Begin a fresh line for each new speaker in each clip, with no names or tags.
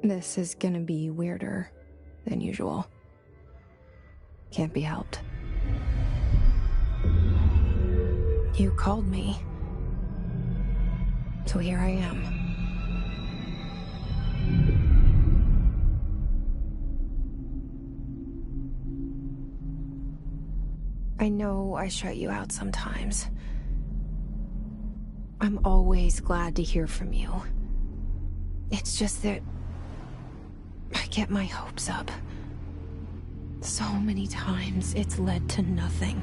This is gonna be weirder than usual. Can't be helped. You called me. So here I am. I know I shut you out sometimes. I'm always glad to hear from you. It's just that I get my hopes up. So many times it's led to nothing.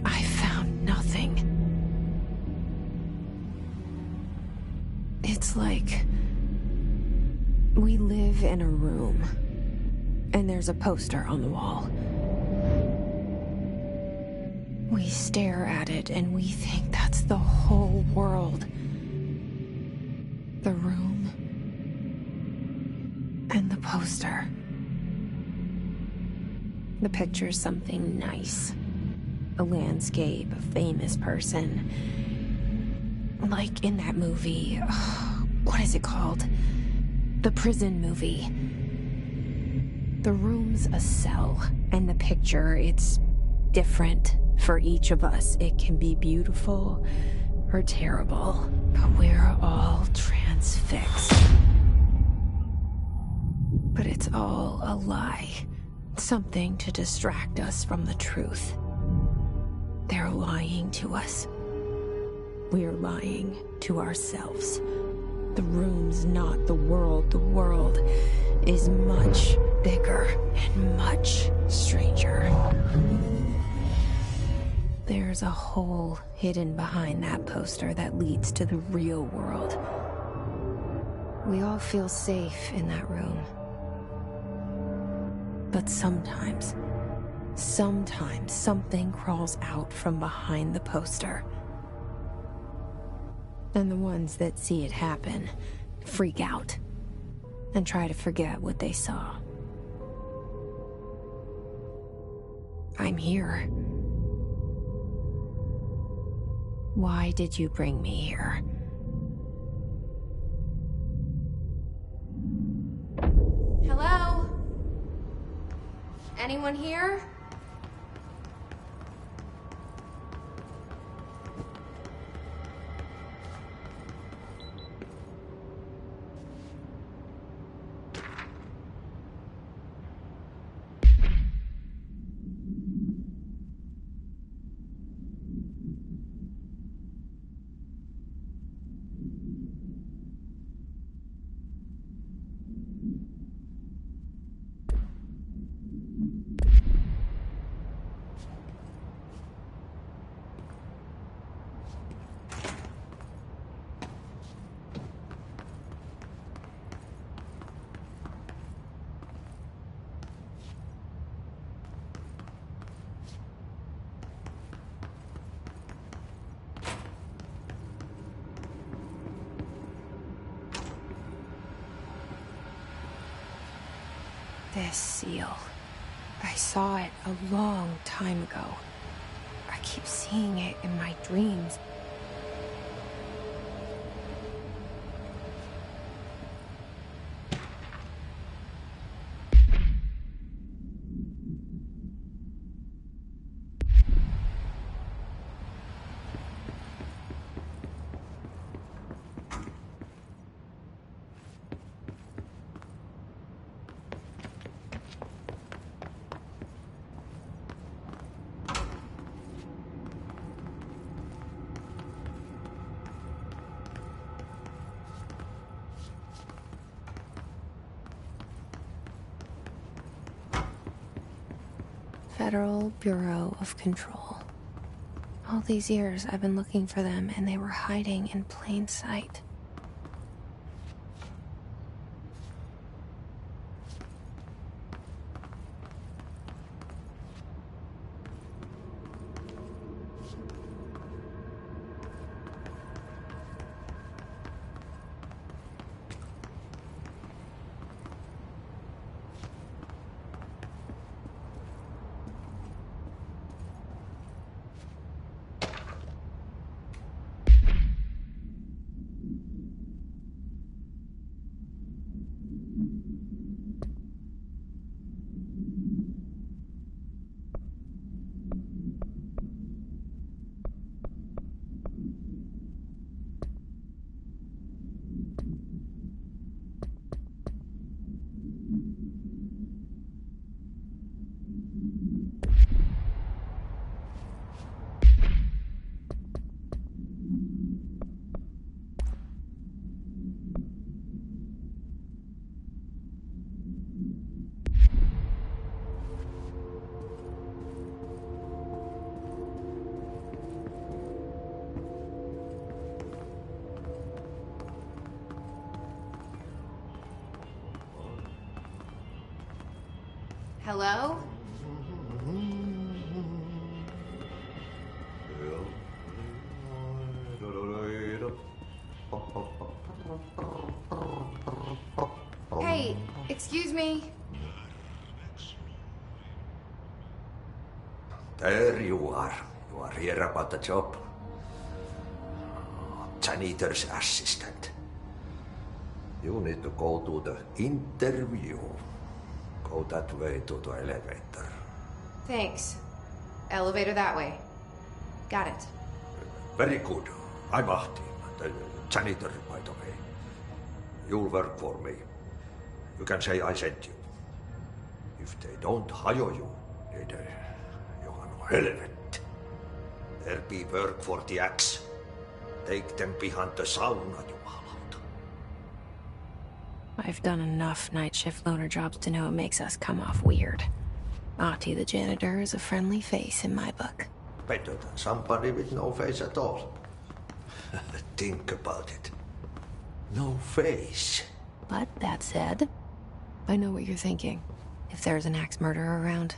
I found nothing. It's like we live in a room, and there's a poster on the wall. We stare at it and we think that's the whole world. The room and the poster. The picture's something nice. A landscape, a famous person. Like in that movie, what is it called? The prison movie. The room's a cell, and the picture, it's different for each of us. It can be beautiful or terrible, but we're all transfixed. But it's all a lie. Something to distract us from the truth. They're lying to us. We're lying to ourselves. The room's not the world. The world is much bigger and much stranger. There's a hole hidden behind that poster that leads to the real world. We all feel safe in that room. But sometimes something crawls out from behind the poster. And the ones that see it happen freak out and try to forget what they saw. I'm here. Why did you bring me here? Hello? Anyone here? This seal. I saw it a long time ago. I keep seeing it in my dreams. Federal Bureau of Control. All these years I've been looking for them, and they were hiding in plain sight. Hello? Hey, excuse me.
There you are. You are here about the job. Janitor's assistant. You need to go to the interview. Go that way to the elevator.
Thanks. Elevator that way. Got it.
Very good. I'm Ahti, the janitor, by the way. You'll work for me. You can say I sent you. If they don't hire you, then you can helvet. There'll be work for the axe. Take them behind the sauna, jumalauta.
I've done enough night shift loner jobs to know it makes us come off weird. Ahti the janitor is a friendly face in my book.
Better than somebody with no face at all. Think about it. No face.
But that said, I know what you're thinking. If there's an axe murderer around,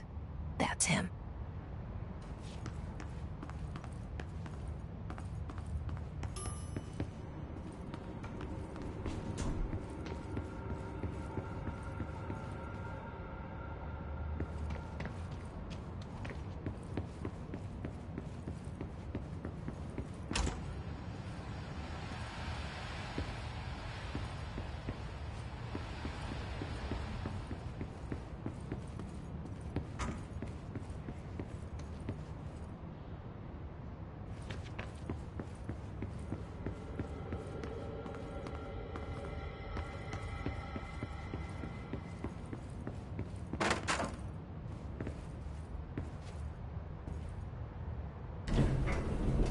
that's him.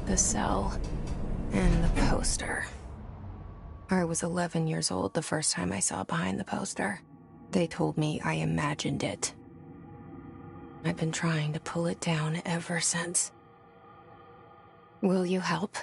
The cell and the poster. I was 11 years old the first time I saw behind the poster. They told me I imagined it. I've been trying to pull it down ever since. Will you help?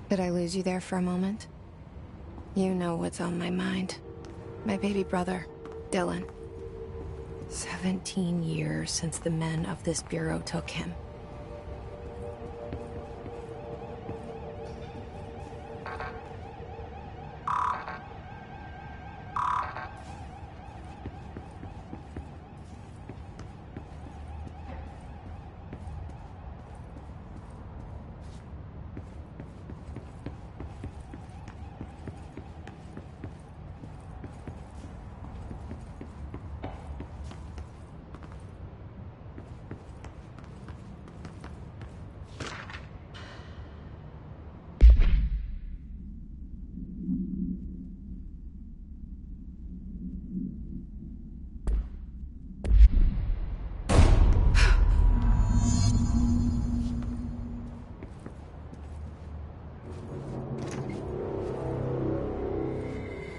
Did I lose you there for a moment? You know what's on my mind. My baby brother, Dylan. 17 years since the men of this bureau took him.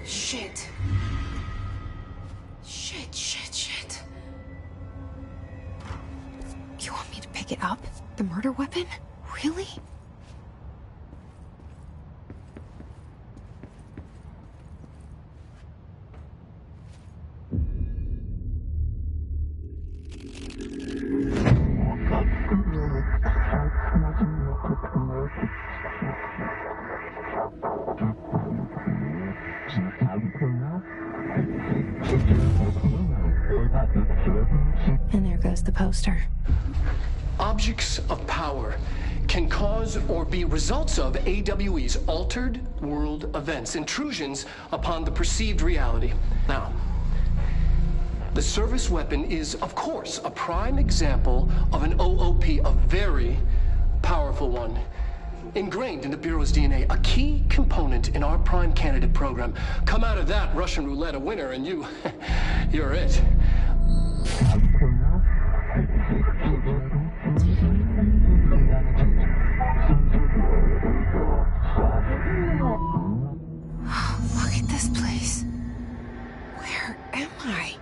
Shit. Shit. You want me to pick it up? The murder weapon? Really? poster.
Objects of power can cause or be results of AWE's altered world events, intrusions upon the perceived reality. Now, the service weapon is, of course, a prime example of an OOP, a very powerful one. Ingrained in the Bureau's DNA, a key component in our prime candidate program. Come out of that Russian roulette a winner and you're it.
Look at this place. Where am I?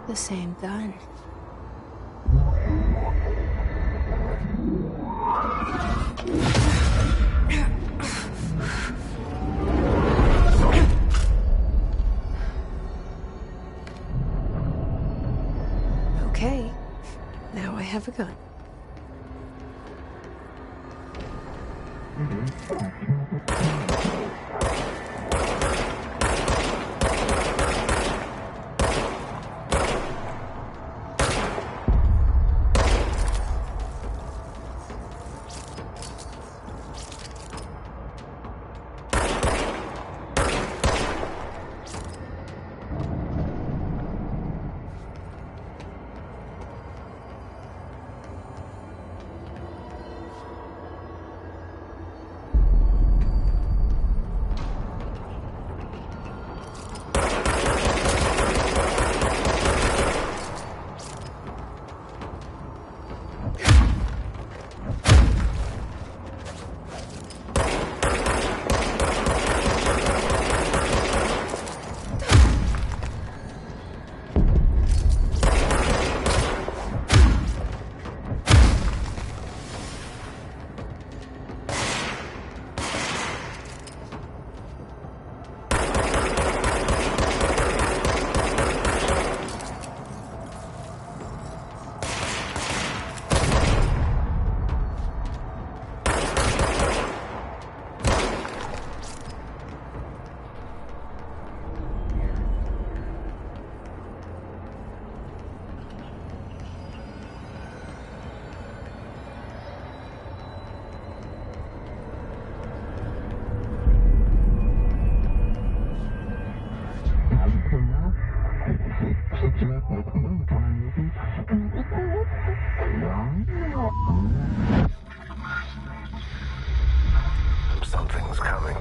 The same gun. Okay, now I have a gun.
Something's coming.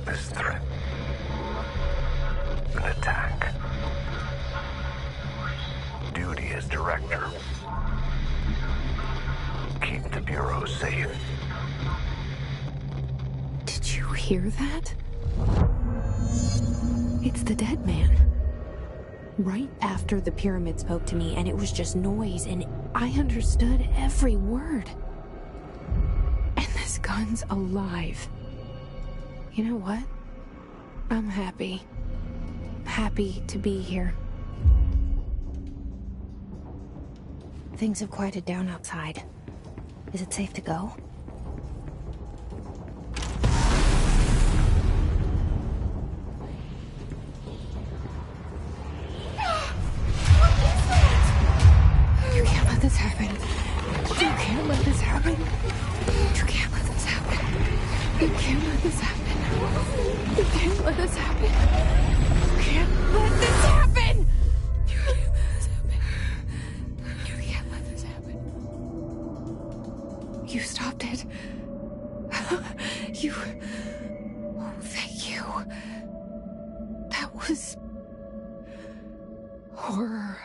This threat. An attack. Duty as director. Keep the Bureau safe.
Did you hear that? It's the dead man. Right after the pyramid spoke to me, and it was just noise, and I understood every word. And this gun's alive. You know what? I'm happy. Happy to be here. Things have quieted down outside. Is it safe to go? You can't let this happen. You can't let this happen. You can't let this happen. You can't let this happen. You can't let this happen. You can't let this happen. You can't let this happen. You can't let this happen. You stopped it. You... Oh, thank you. That was... horror.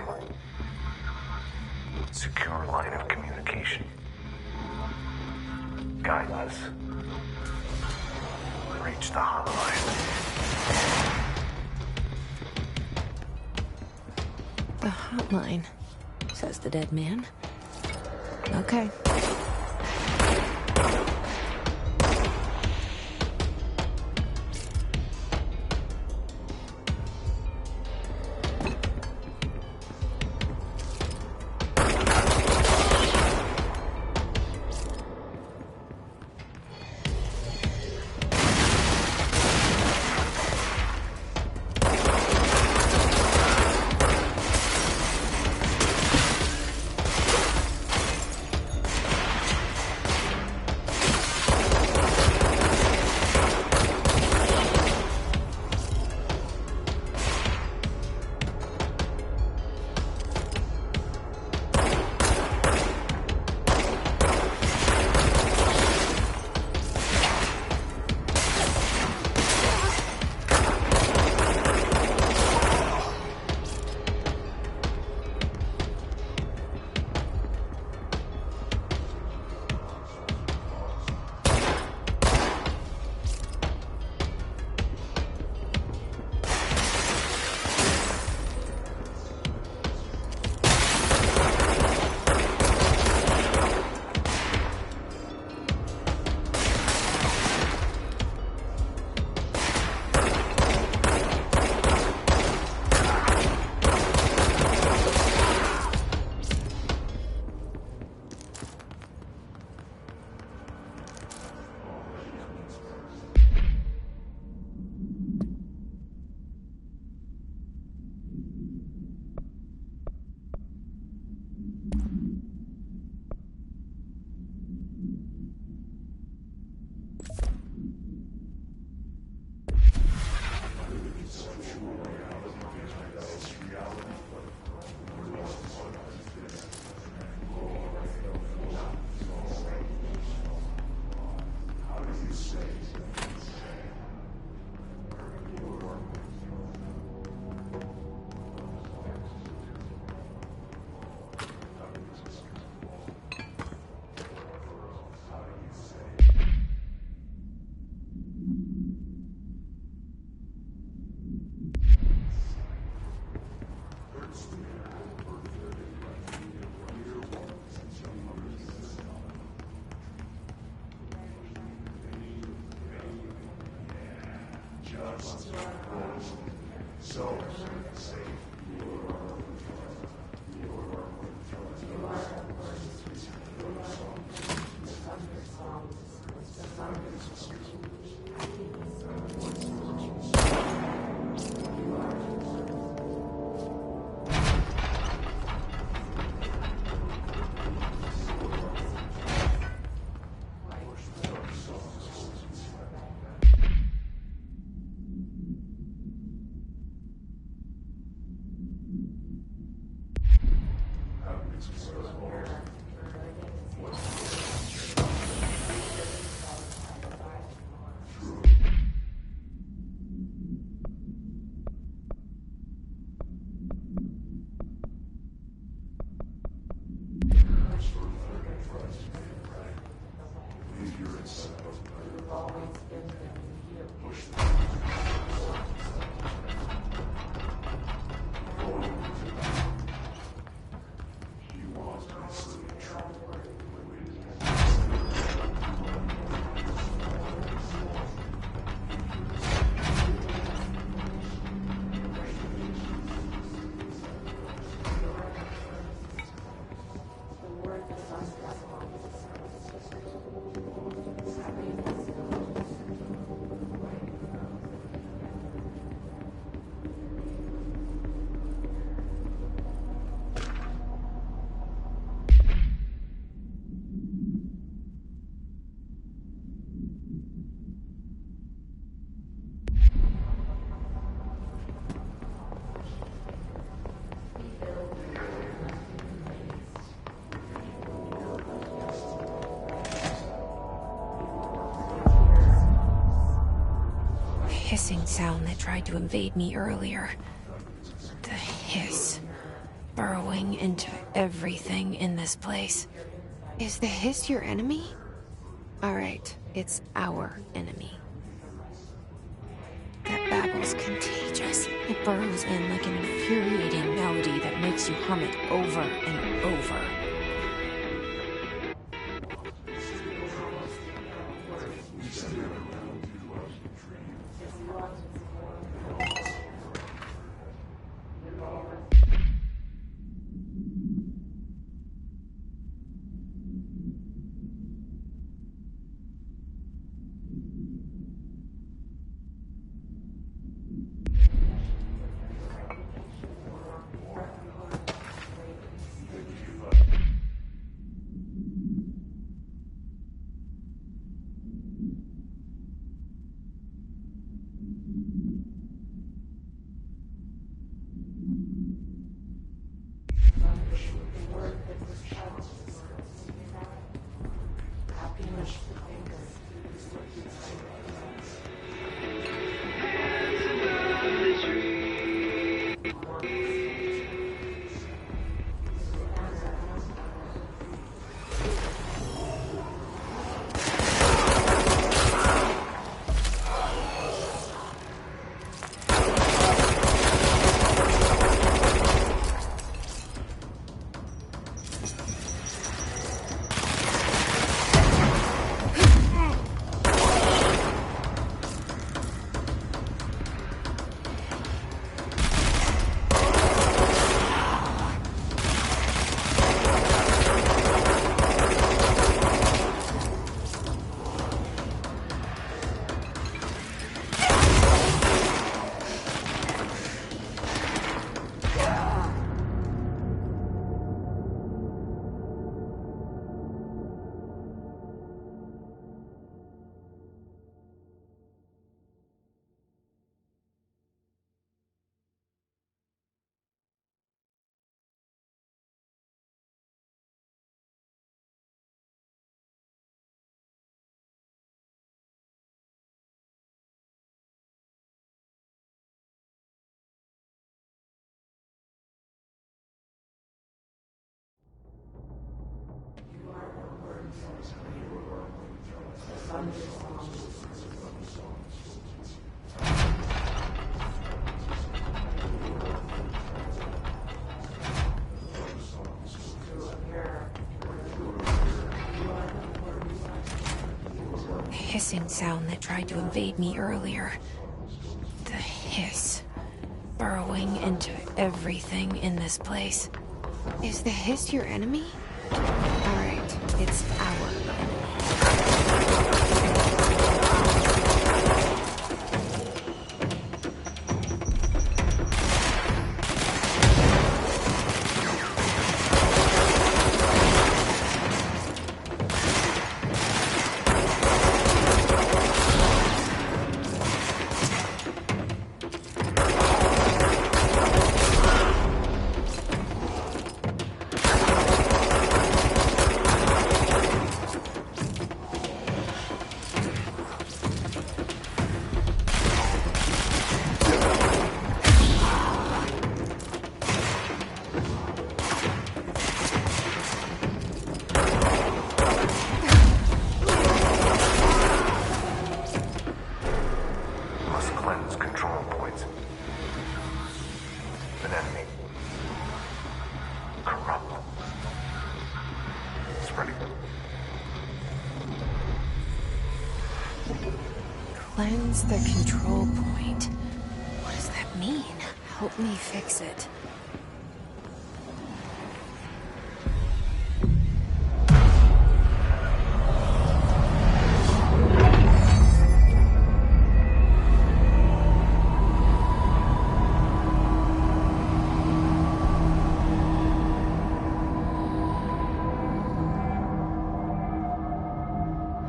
line. Secure line of communication. Guidance. Reach the hotline.
The hotline, says the dead man. Okay. Hissing sound that tried to invade me earlier. The hiss. burrowing into everything in this place. Is the hiss your enemy? Alright, it's our enemy. That babble's contagious. It burrows in like an infuriating melody that makes you hum it over and over. Hissing sound that tried to invade me earlier. The hiss. Burrowing into everything in this place. Is the hiss your enemy? Alright, it's our enemy. Cleanse the control point. What does that mean? Help me fix it.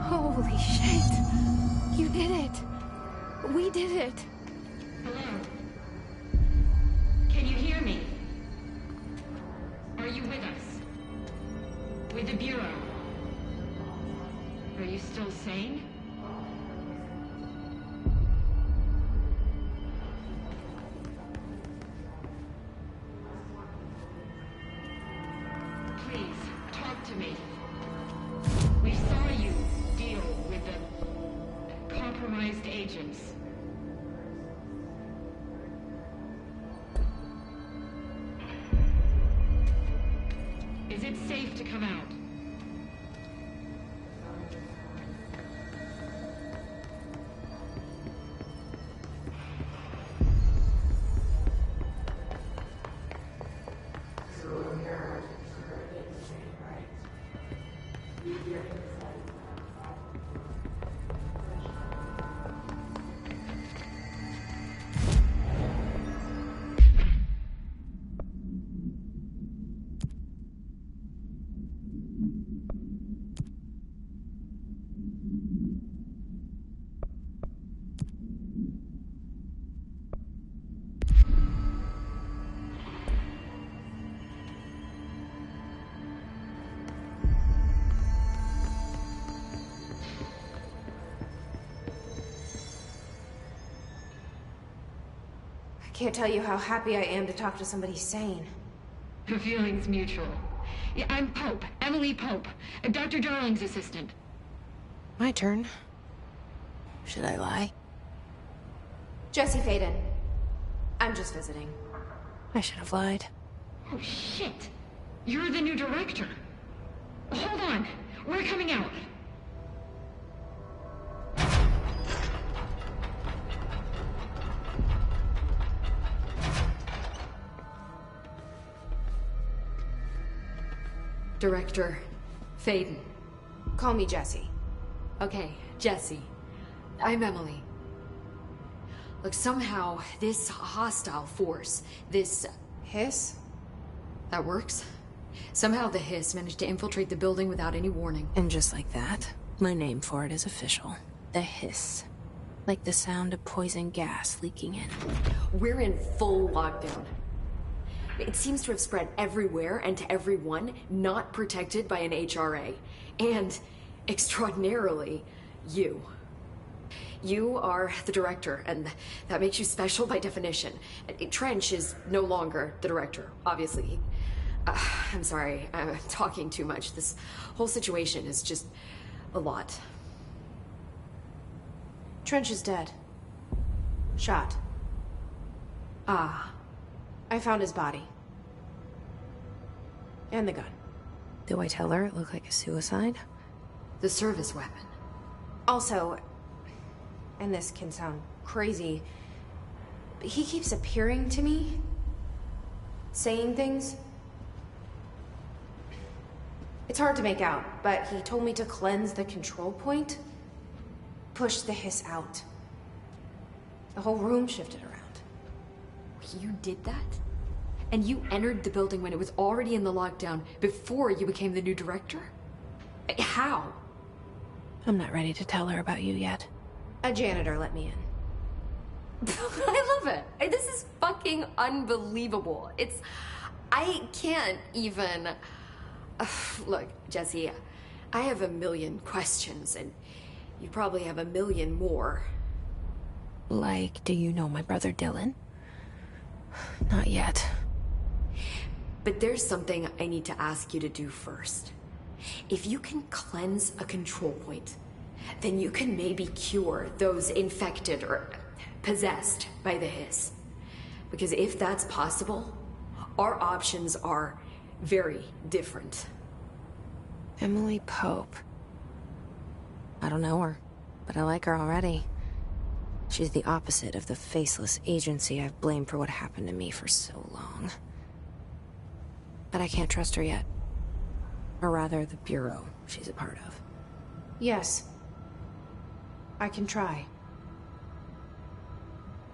Holy shit! You did it! We did it!
Hello? Can you hear me? Are you with us? With the Bureau? Are you still sane? compromised agents. Is it safe to come out?
I can't tell you how happy I am to talk to somebody sane.
The feeling's mutual. Yeah, I'm Pope, Emily Pope, Dr. Darling's assistant.
My turn. Should I lie? Jesse Faden. I'm just visiting. I should have lied.
Oh, shit. You're the new director. Hold on. We're coming out.
Director Faden.
Call me Jesse.
Okay, Jesse. I'm Emily. Look, somehow this hostile force, this...
Hiss?
That works? Somehow the Hiss managed to infiltrate the building without any warning.
And just like that, my name for it is official. The Hiss. Like the sound of poison gas leaking in.
We're in full lockdown. It seems to have spread everywhere and to everyone not protected by an HRA. And, extraordinarily, you. You are the director, and that makes you special by definition. Trench is no longer the director, obviously. I'm sorry, I'm talking too much. This whole situation is just a lot.
Trench is dead. Shot.
Ah.
I found his body. And the gun. Do I tell her it looked like a suicide?
The service weapon.
Also, and this can sound crazy, but he keeps appearing to me, saying things. It's hard to make out, but he told me to cleanse the control point, push the Hiss out. The whole room shifted around.
You did that? And you entered the building when it was already in the lockdown before you became the new director? How?
I'm not ready to tell her about you yet. A janitor let me in.
I love it. This is fucking unbelievable. I can't even... Look, Jesse, I have a million questions, and you probably have a million more.
Like, do you know my brother Dylan? Not yet.
But there's something I need to ask you to do first. If you can cleanse a control point, then you can maybe cure those infected or possessed by the Hiss. Because if that's possible, our options are very different.
Emily Pope. I don't know her, but I like her already. She's the opposite of the faceless agency I've blamed for what happened to me for so long. But I can't trust her yet. Or rather, the Bureau she's a part of. Yes. I can try.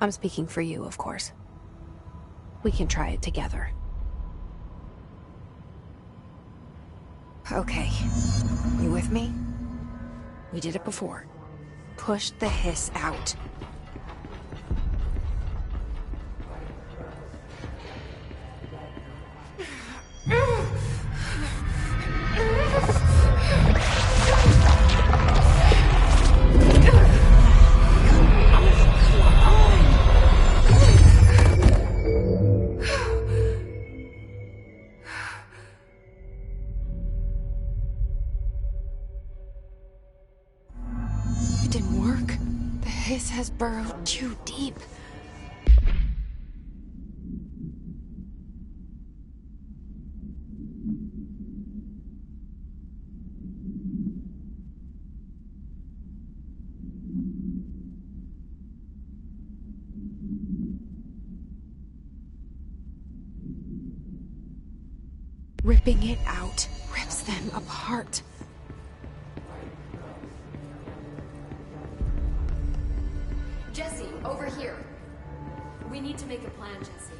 I'm speaking for you, of course. We can try it together. Okay. You with me? We did it before. Push the Hiss out. It didn't work. The hiss has burrowed too deep. Ripping it out rips them apart.
Jesse, over here. We need to make a plan, Jesse.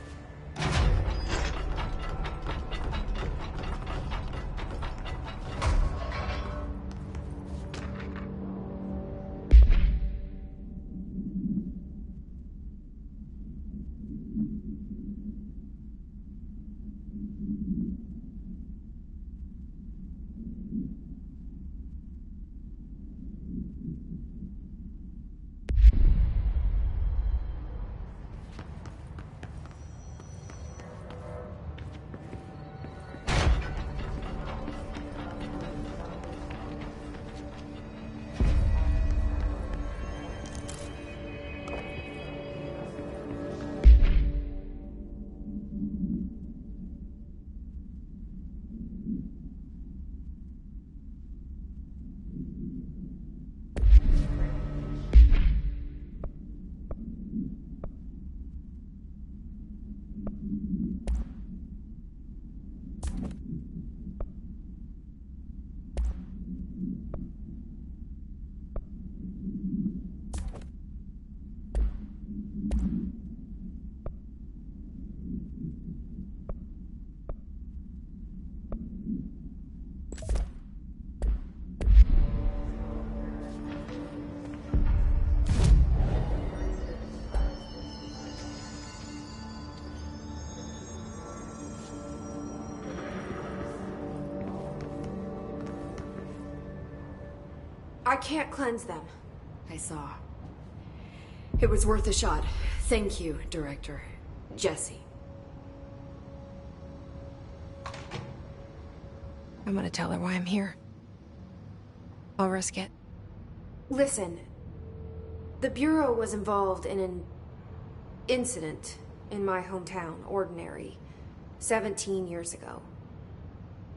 I can't cleanse them.
I saw. It was worth a shot. Thank you, Director. Jesse.
I'm gonna tell her why I'm here. I'll risk it.
Listen, the Bureau was involved in an incident in my hometown, Ordinary, 17 years ago.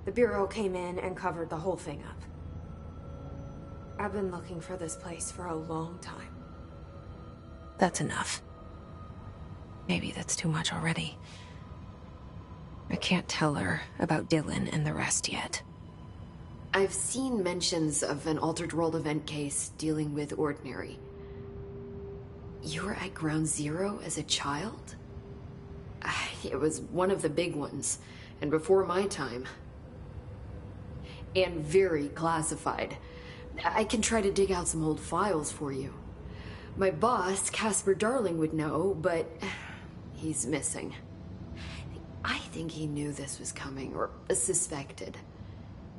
The Bureau came in and covered the whole thing up. I've been looking for this place for a long time.
That's enough. Maybe that's too much already. I can't tell her about Dylan and the rest yet.
I've seen mentions of an Altered World event case dealing with Ordinary. You were at Ground Zero as a child? It was one of the big ones, and before my time. And very classified. I can try to dig out some old files for you. My boss, Casper Darling, would know, but he's missing. I think he knew this was coming, or suspected.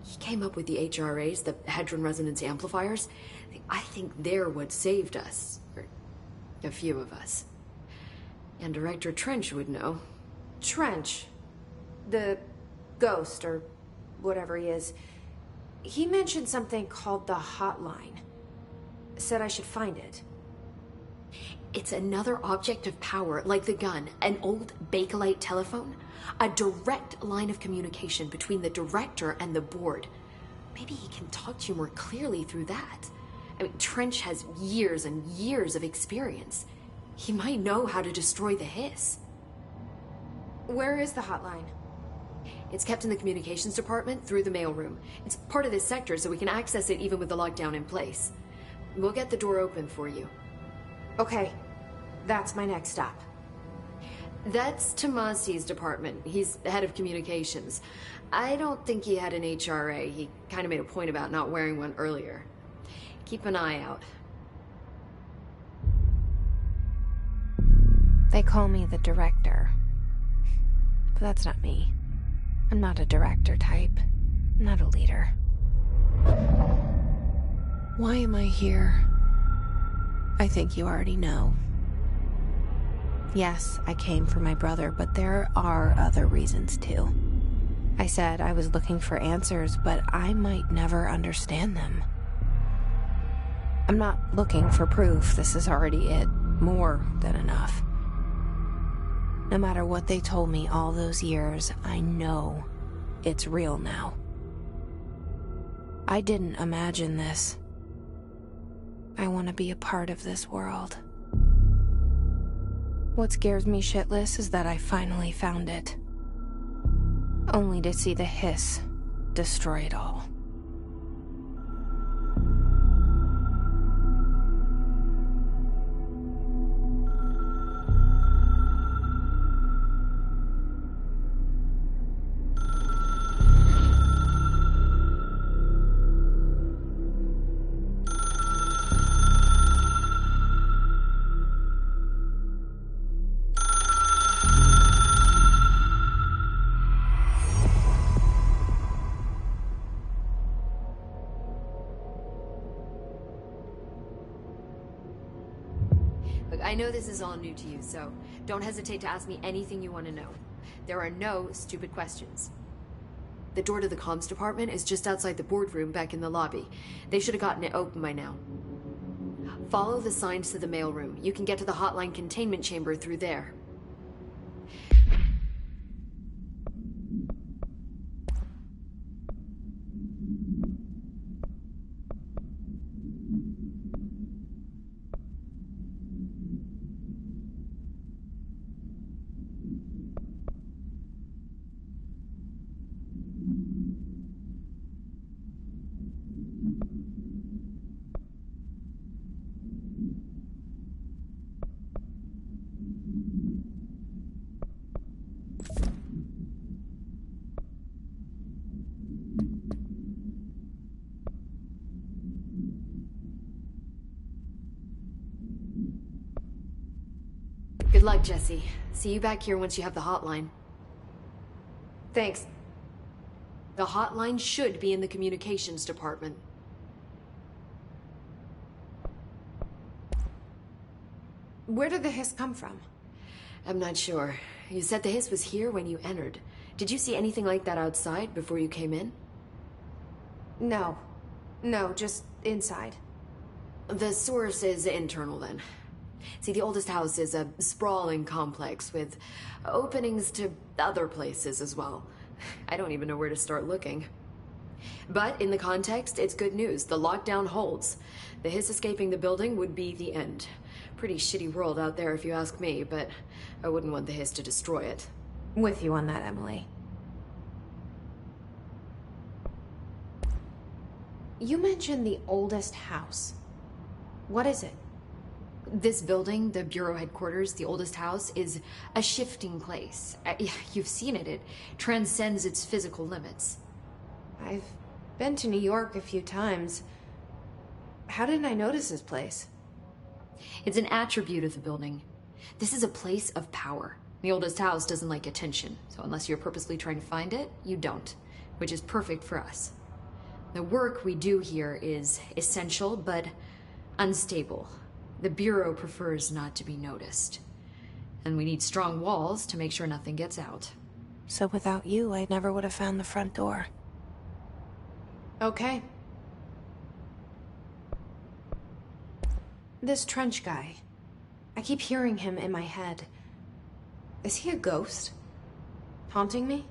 He came up with the HRAs, the Hadron Resonance Amplifiers. I think they're what saved us. Or a few of us. And Director Trench would know.
Trench, the ghost, or whatever he is, he mentioned something called the Hotline. Said I should find it.
It's another object of power, like the gun, an old Bakelite telephone. A direct line of communication between the Director and the board. Maybe he can talk to you more clearly through that. I mean, Trench has years and years of experience. He might know how to destroy the Hiss.
Where is the Hotline?
It's kept in the communications department through the mailroom. It's part of this sector, so we can access it even with the lockdown in place. We'll get the door open for you.
Okay, that's my next stop.
That's Tomasi's department. He's head of communications. I don't think he had an HRA. He kind of made a point about not wearing one earlier. Keep an eye out.
They call me the Director. But that's not me. I'm not a director type. I'm not a leader. Why am I here? I think you already know. Yes, I came for my brother, but there are other reasons too. I said I was looking for answers, but I might never understand them. I'm not looking for proof. This is already it. More than enough. No matter what they told me all those years, I know it's real now. I didn't imagine this. I want to be a part of this world. What scares me shitless is that I finally found it. Only to see the hiss destroy it all.
Look, I know this is all new to you, so don't hesitate to ask me anything you want to know. There are no stupid questions. The door to the comms department is just outside the boardroom back in the lobby. They should have gotten it open by now. Follow the signs to the mailroom. You can get to the hotline containment chamber through there. Good luck, Jesse. See you back here once you have the hotline.
Thanks.
The hotline should be in the communications department.
Where did the hiss come from?
I'm not sure. You said the hiss was here when you entered. Did you see anything like that outside before you came in?
No. No, just inside.
The source is internal, then. See, the oldest house is a sprawling complex with openings to other places as well. I don't even know where to start looking. But in the context, it's good news. The lockdown holds. The hiss escaping the building would be the end. Pretty shitty world out there if you ask me, but I wouldn't want the hiss to destroy it.
With you on that, Emily. You mentioned the oldest house. What is it?
This building, the Bureau headquarters, the oldest house, is a shifting place. You've seen it. It transcends its physical limits.
I've been to New York a few times. How didn't I notice this place?
It's an attribute of the building. This is a place of power. The oldest house doesn't like attention, so unless you're purposely trying to find it, you don't, which is perfect for us. The work we do here is essential, but unstable. The Bureau prefers not to be noticed. And we need strong walls to make sure nothing gets out.
So without you, I never would have found the front door.
Okay. This Trench guy. I keep hearing him in my head. Is he a ghost? Haunting me?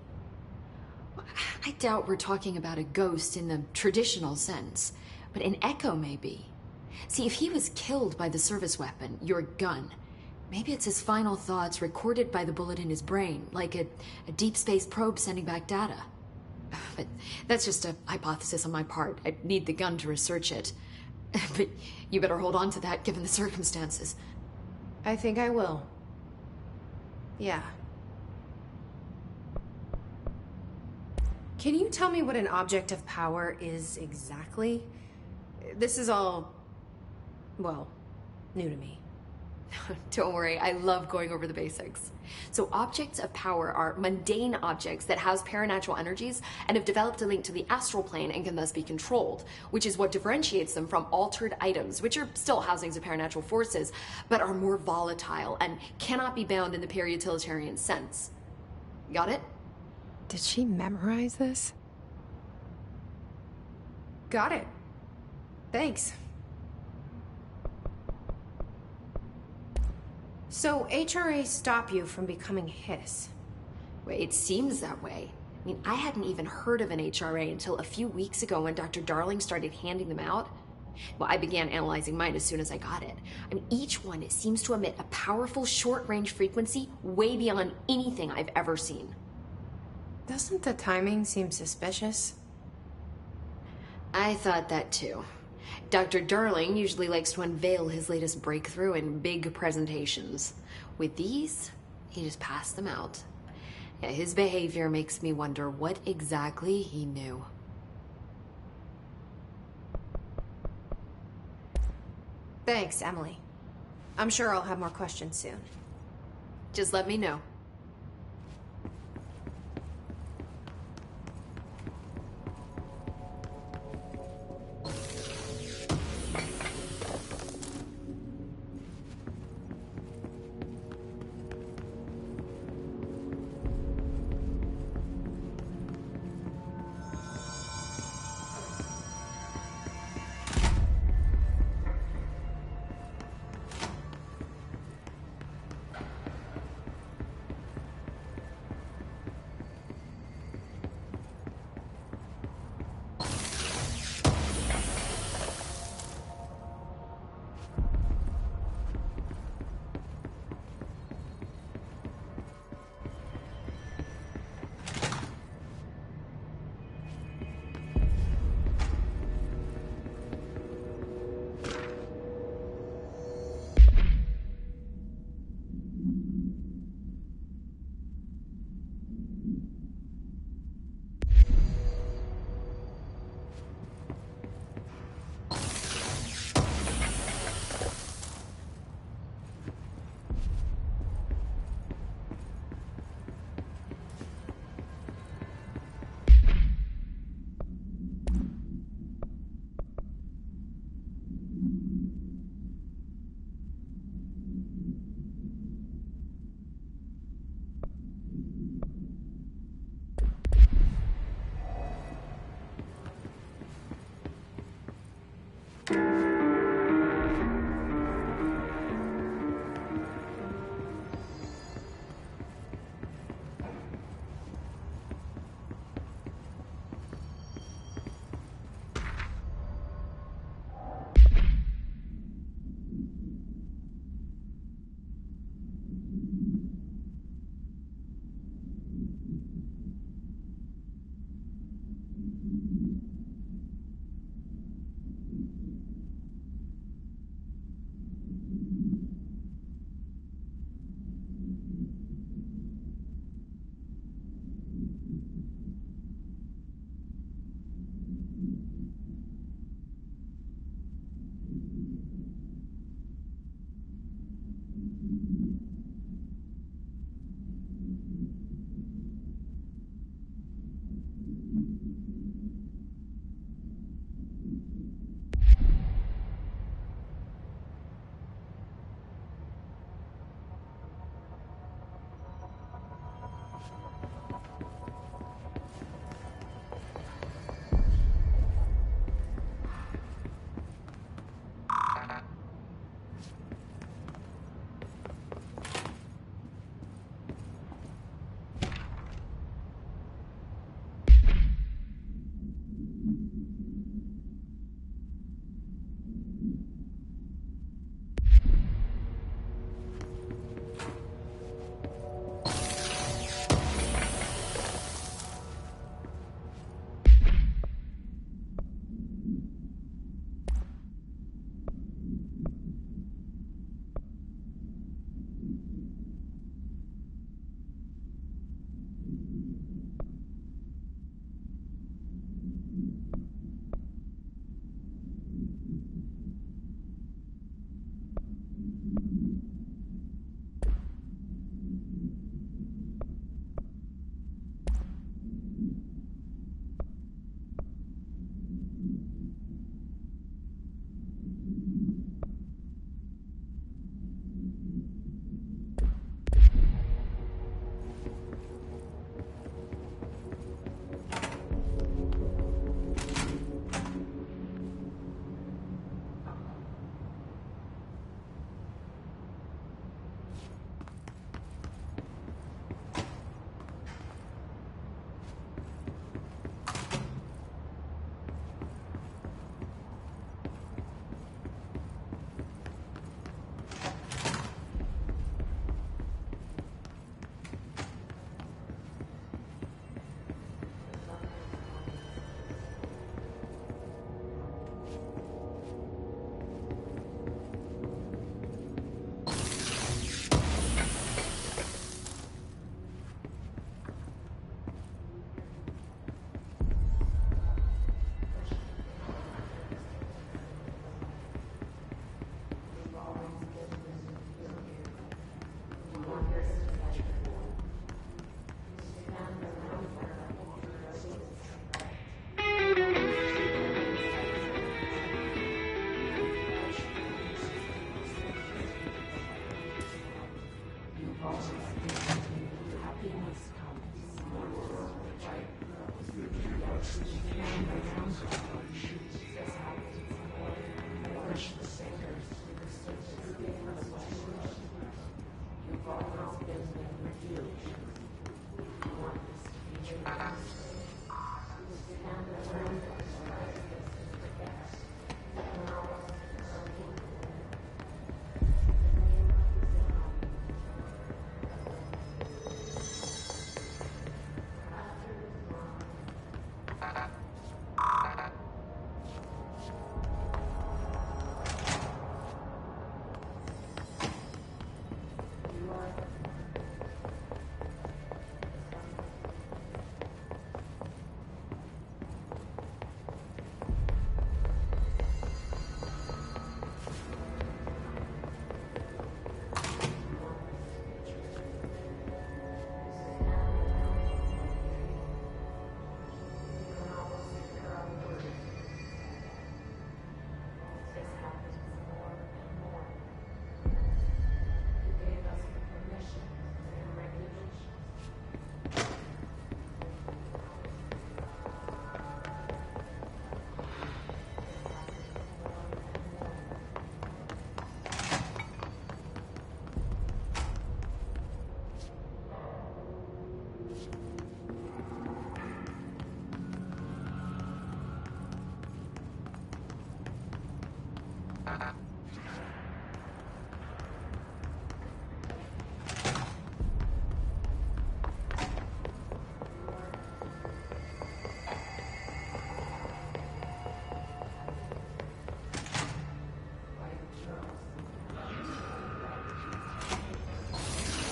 I doubt we're talking about a ghost in the traditional sense, but an echo maybe. See, if he was killed by the service weapon, your gun, maybe it's his final thoughts recorded by the bullet in his brain, like a deep space probe sending back data. But that's just a hypothesis on my part. I'd need the gun to research it. But you better hold on to that given the circumstances.
I think I will. Yeah. Can you tell me what an object of power is exactly? This is all, well, new to me.
Don't worry, I love going over the basics. So objects of power are mundane objects that house paranatural energies and have developed a link to the astral plane and can thus be controlled, which is what differentiates them from altered items, which are still housings of paranatural forces, but are more volatile and cannot be bound in the peri-utilitarian sense. Got it?
Did she memorize this?
Got it. Thanks. So HRA stop you from becoming Hiss?
Well, it seems that way. I mean, I hadn't even heard of an HRA until a few weeks ago when Dr. Darling started handing them out. Well, I began analyzing mine as soon as I got it. I mean, each one seems to emit a powerful short-range frequency way beyond anything I've ever seen.
Doesn't the timing seem suspicious?
I thought that too. Dr. Darling usually likes to unveil his latest breakthrough in big presentations. With these, he just passed them out. Yeah, his behavior makes me wonder what exactly he knew.
Thanks, Emily. I'm sure I'll have more questions soon.
Just let me know.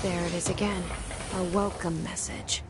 There it is again. A welcome message.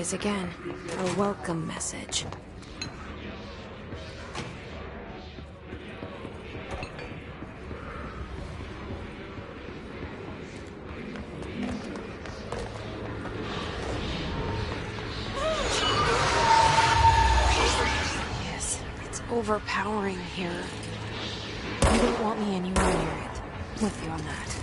is again. A welcome message. Yes, it's overpowering here. You don't want me anywhere near it. With you on that.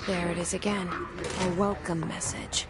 There it is again. A welcome message.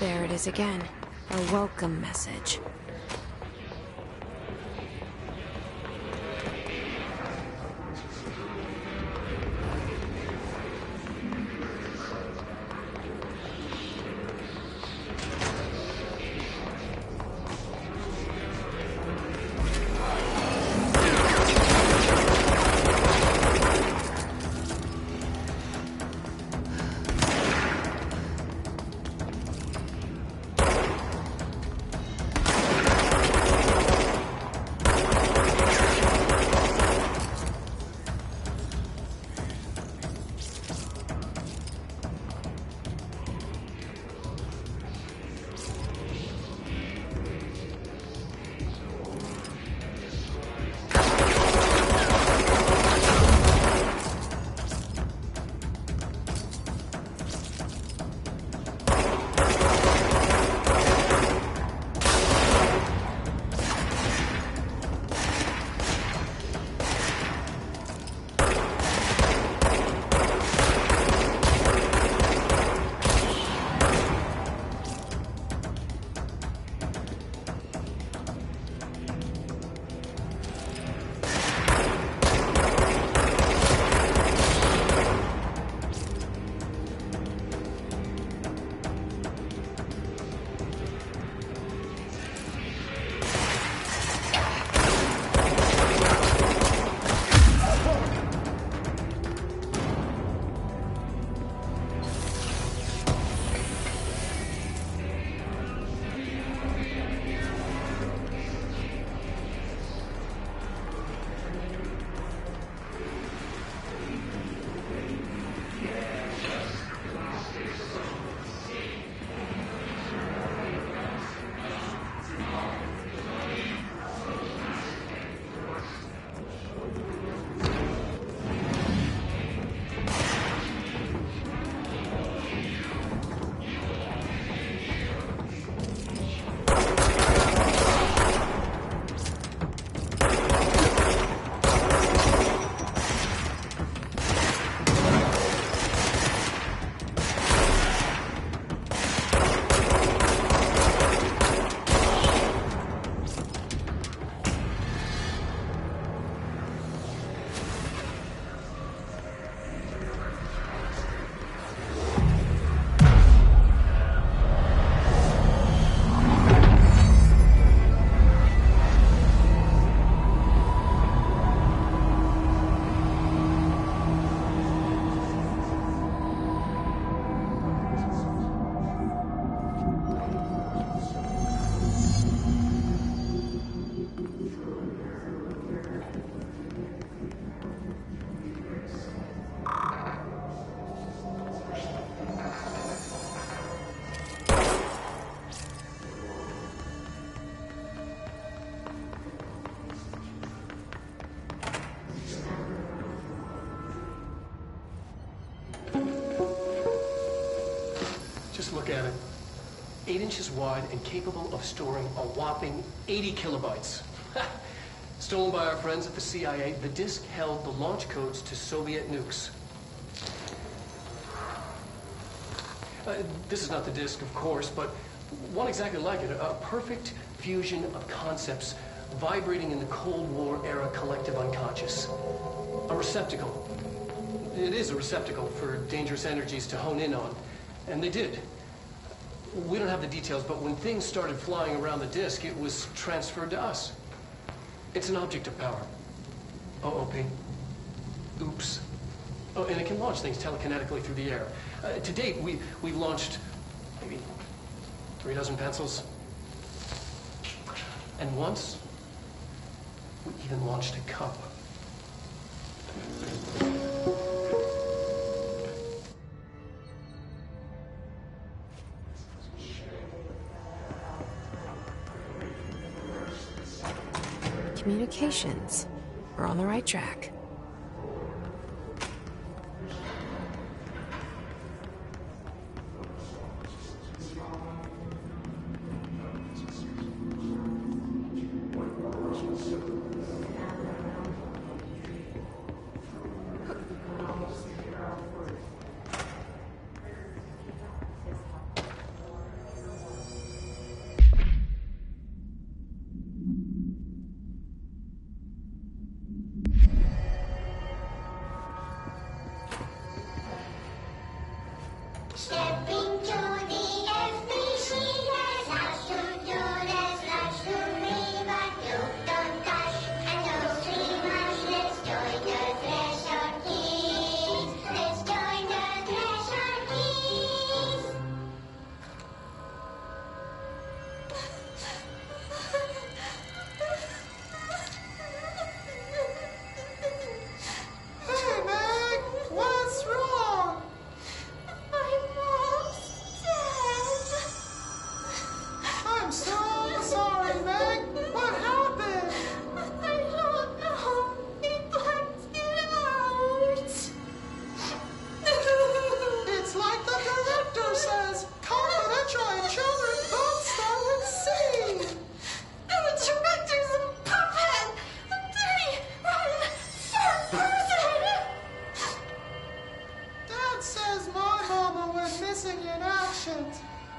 There it is again. A welcome message.
Just look at it. 8 inches wide and capable of storing a whopping 80 kilobytes. Stolen by our friends at the CIA, the disk held the launch codes to Soviet nukes. This is not the disk, of course, but one exactly like it. A perfect fusion of concepts vibrating in the Cold War era collective unconscious. A receptacle. It is a receptacle for dangerous energies to hone in on. And they did. We don't have the details, but when things started flying around the disk, it was transferred to us. It's an object of power. OOP. Oops. Oh, and it can launch things telekinetically through the air. To date, we've launched maybe 3 dozen pencils. And once, we even launched a cup.
Communications. We're on the right track.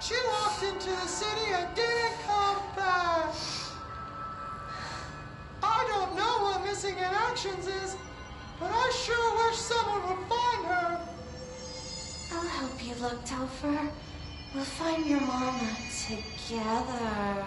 She walked into the city and didn't come back. I don't know what missing in actions is, but I sure wish someone would find her.
I'll help you look, Telfer. We'll find your mama together.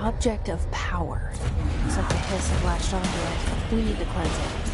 object of power. Looks like the hiss have latched onto it. We need to cleanse it.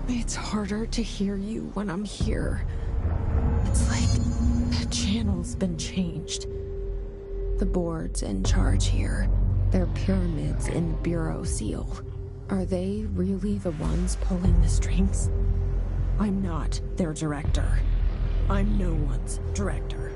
It's harder to hear you when I'm here. It's like the channel's been changed. The board's in charge here. They're pyramids in Bureau Seal. Are they really the ones pulling the strings? I'm not their director. I'm no one's director.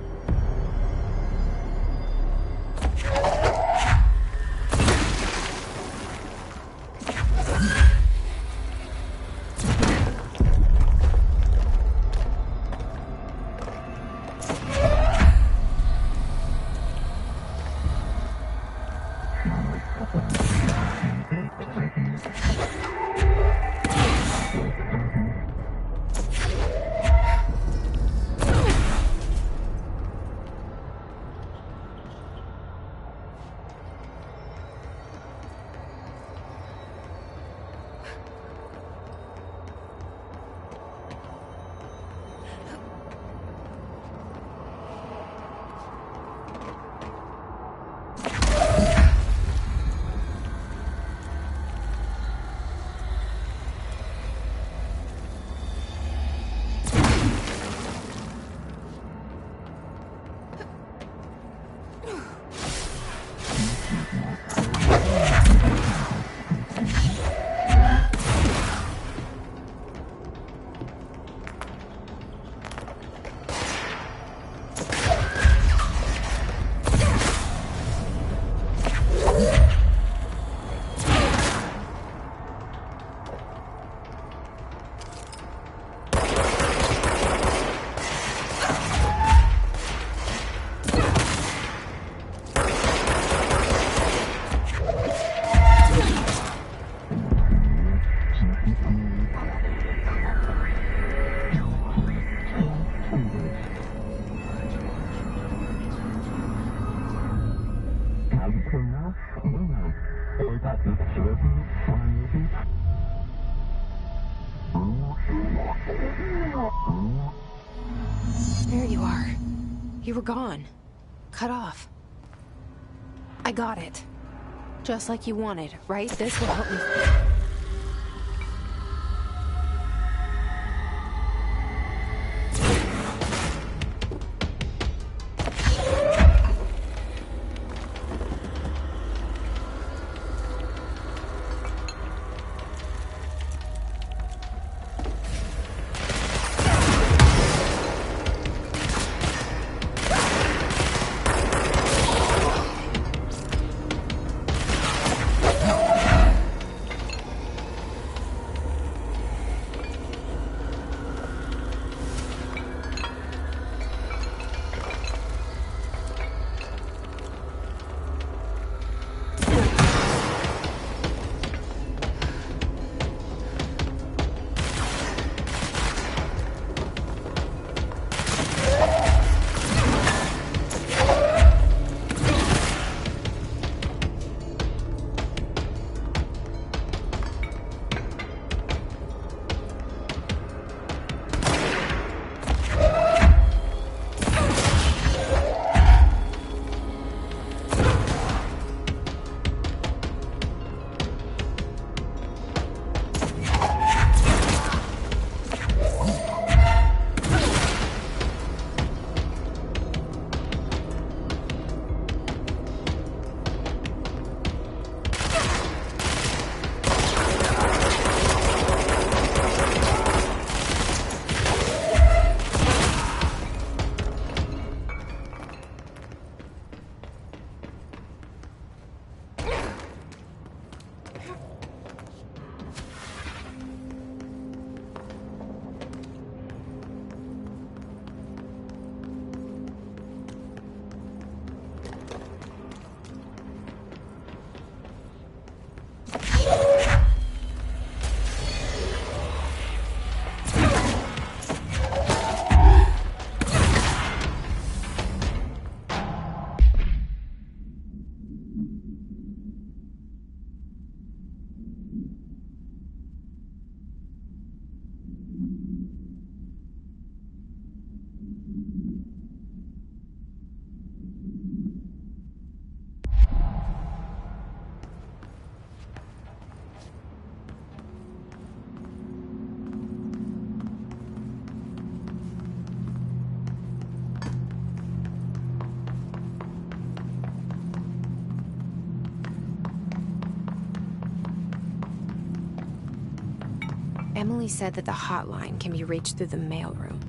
There you are. You were gone. Cut off. I got it. Just like you wanted, right? This will help me. Emily said that the hotline can be reached through the mailroom.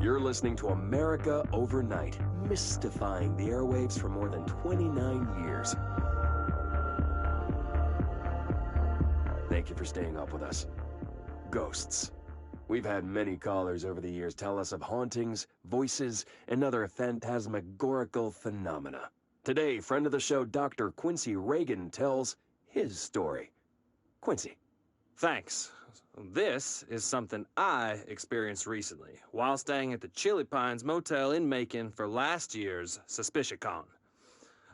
You're listening to America Overnight, mystifying the airwaves for more than 29 years. Thank you for staying up with us. Ghosts. We've had many callers over the years tell us of hauntings, voices, and other phantasmagorical phenomena. Today, friend of the show, Dr. Quincy Reagan, tells his story. Quincy.
Thanks. This is something I experienced recently while staying at the Chili Pines Motel in Macon for last year's SuspiciaCon.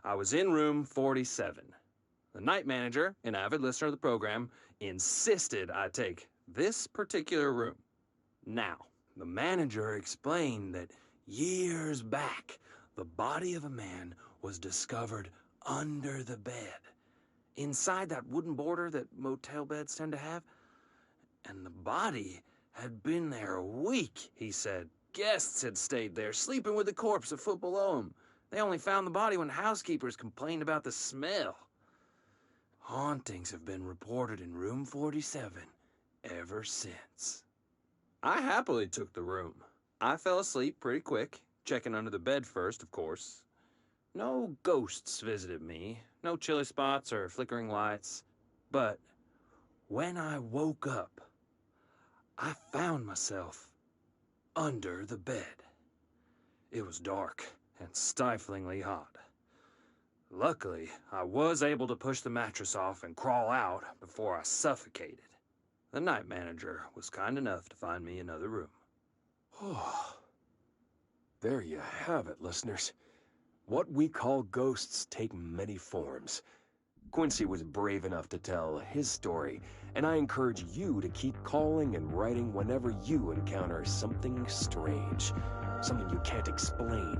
I was in room 47. The night manager, an avid listener of the program, insisted I take this particular room. Now, the manager explained that years back, the body of a man was discovered under the bed, inside that wooden border that motel beds tend to have. And the body had been there a week, he said. Guests had stayed there, sleeping with the corpse a foot below them. They only found the body when housekeepers complained about the smell. Hauntings have been reported in room 47 ever since. I happily took the room. I fell asleep pretty quick, checking under the bed first, of course. No ghosts visited me, no chilly spots or flickering lights. But when I woke up, I found myself under the bed. It was dark and stiflingly hot. Luckily, I was able to push the mattress off and crawl out before I suffocated. The night manager was kind enough to find me another room.
Oh, there you have it, listeners. What we call ghosts take many forms. Quincy was brave enough to tell his story, and I encourage you to keep calling and writing whenever you encounter something strange, something you can't explain.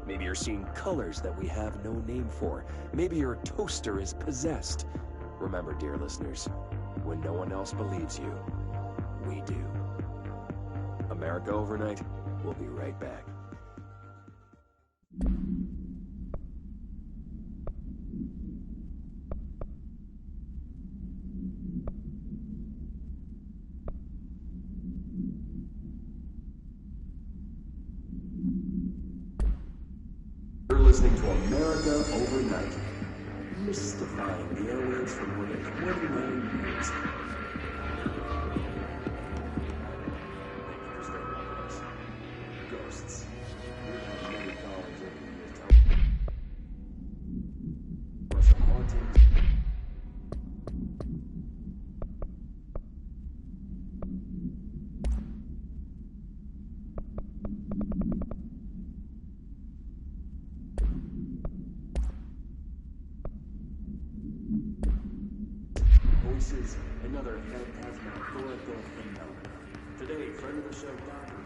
Maybe you're seeing colors that we have no name for. Maybe your toaster is possessed. Remember, dear listeners, when no one else believes you, we do. America Overnight, we'll be right back. You're listening to America Overnight, mystifying the airwaves for more than 29 years. Thank you for staying with us. Ghosts. We've had many callers over voices, and other phantasmagorical phenomena. Today, friend of the show, Dr.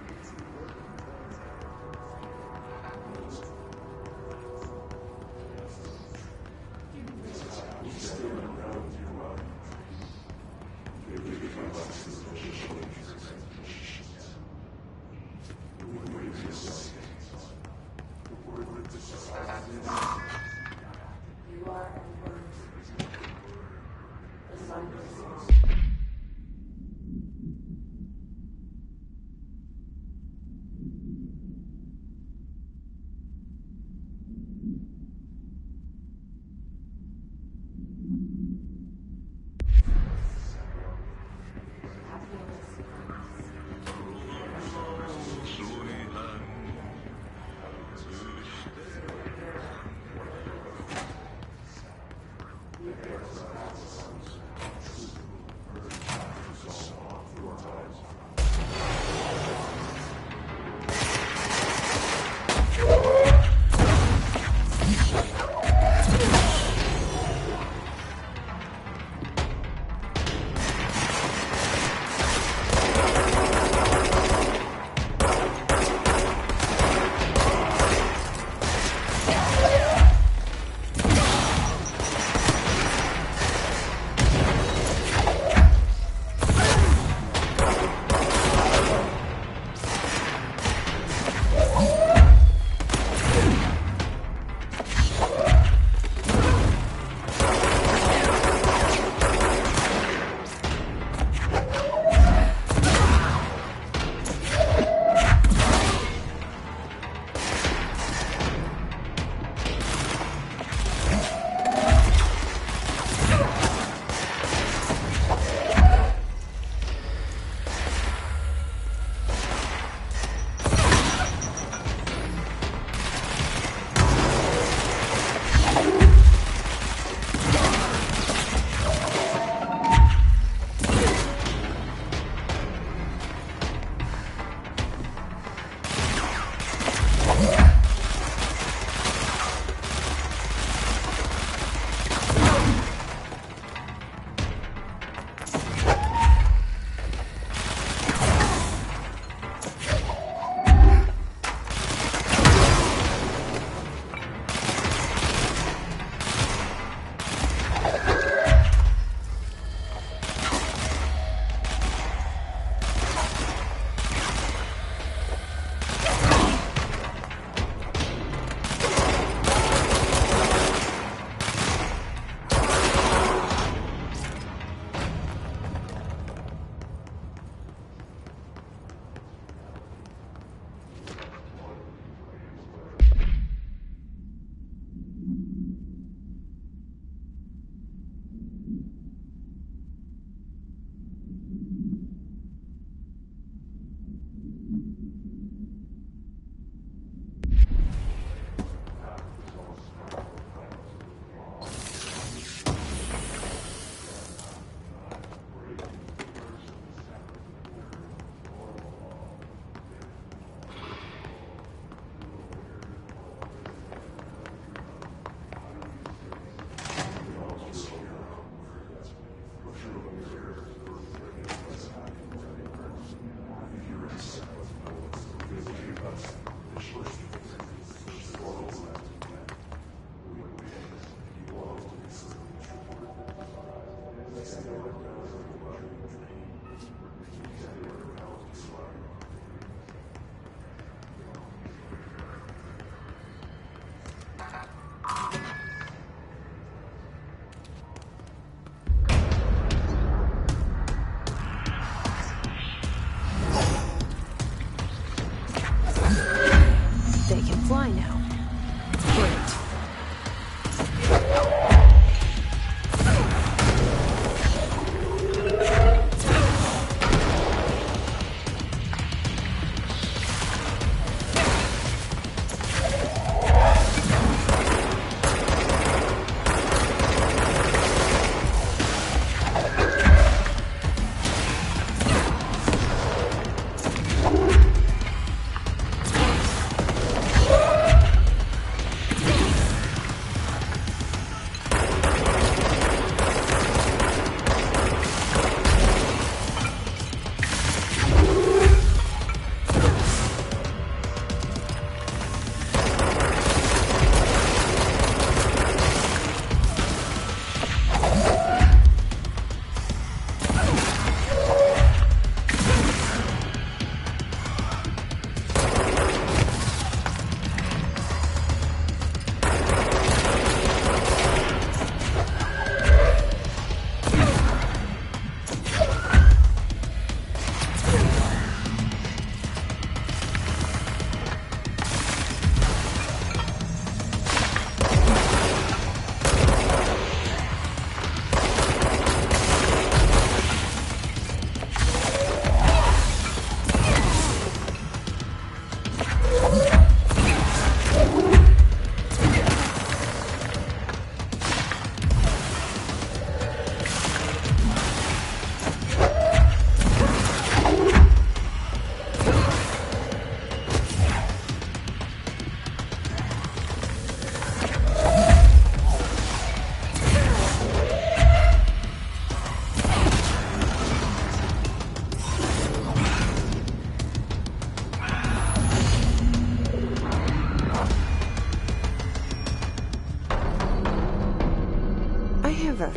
have a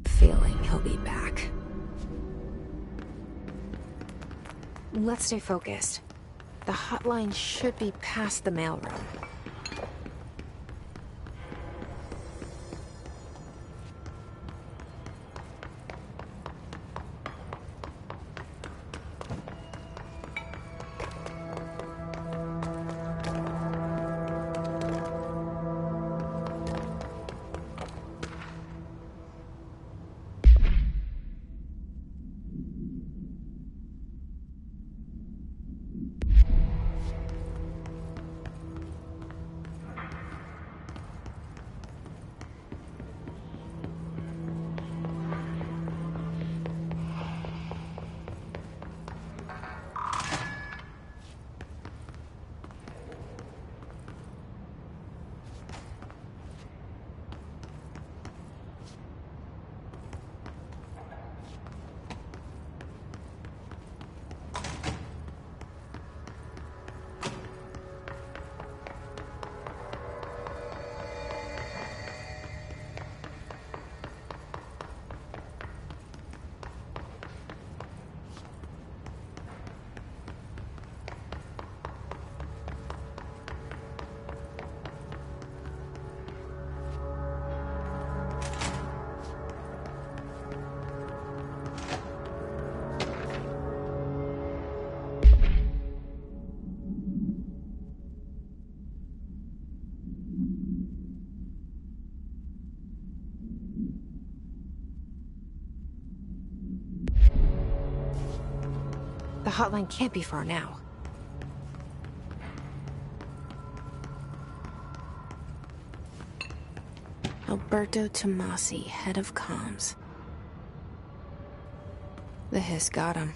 feeling he'll be back. Let's stay focused. The hotline should be past the mailroom. The hotline can't be far now. Alberto Tomasi, head of comms. The hiss got him.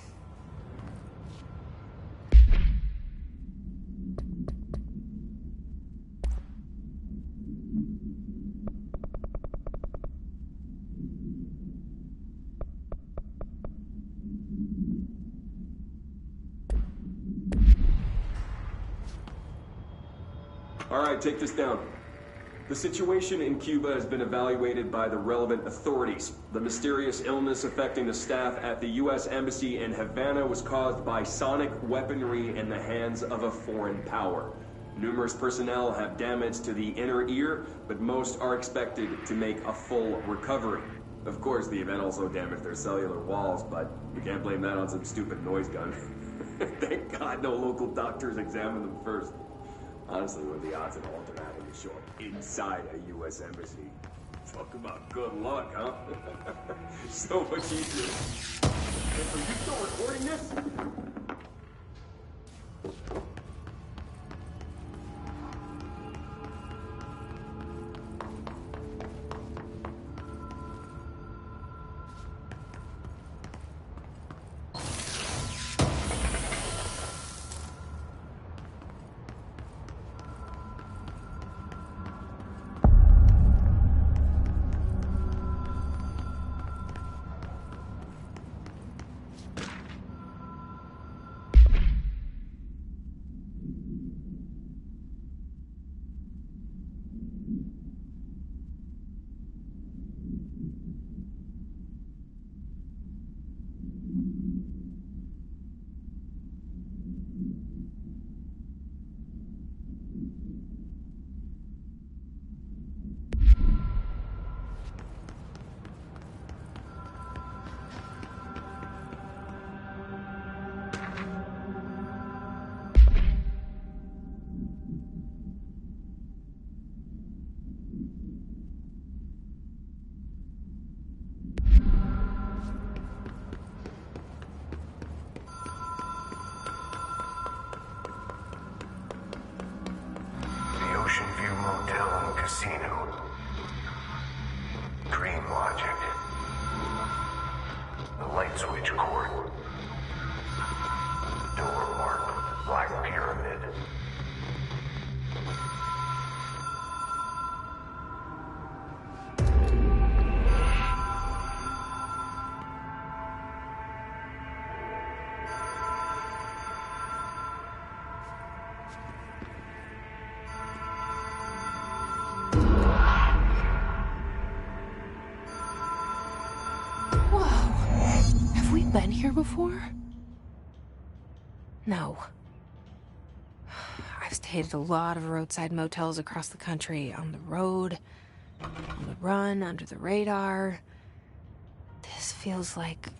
All right, take this down. The situation in Cuba has been evaluated by the relevant authorities. The mysterious illness affecting the staff at the U.S. Embassy in Havana was caused by sonic weaponry in the hands of a foreign power. Numerous personnel have damage to the inner ear, but most are expected to make a full recovery. Of course, the event also damaged their cellular walls, but we can't blame that on some stupid noise gun. Thank God no local doctors examined them first. Honestly, what are the odds of an alternate having to show up inside a U.S. embassy? Talk about good luck, huh? So much easier. Are you still recording this?
Casino. Dream Logic. The light switch cord. Door marked with the Black Pyramid.
been here before? No. I've stayed at a lot of roadside motels across the country, on the road, on the run, under the radar. This feels like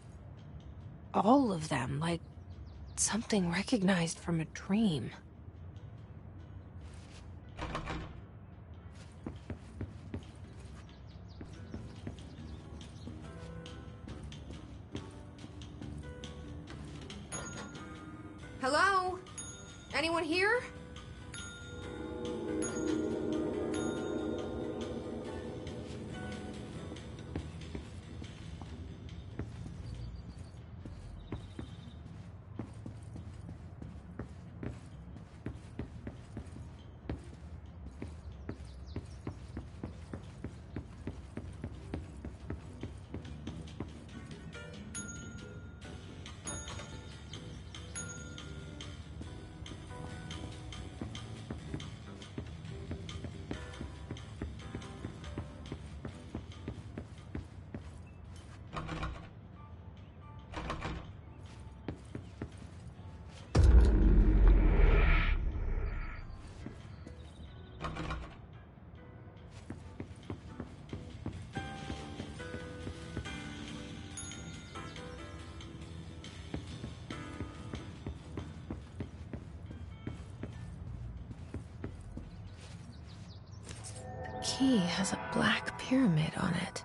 all of them, like something recognized from a dream.
Hello? Anyone here?
Key has a black pyramid on it.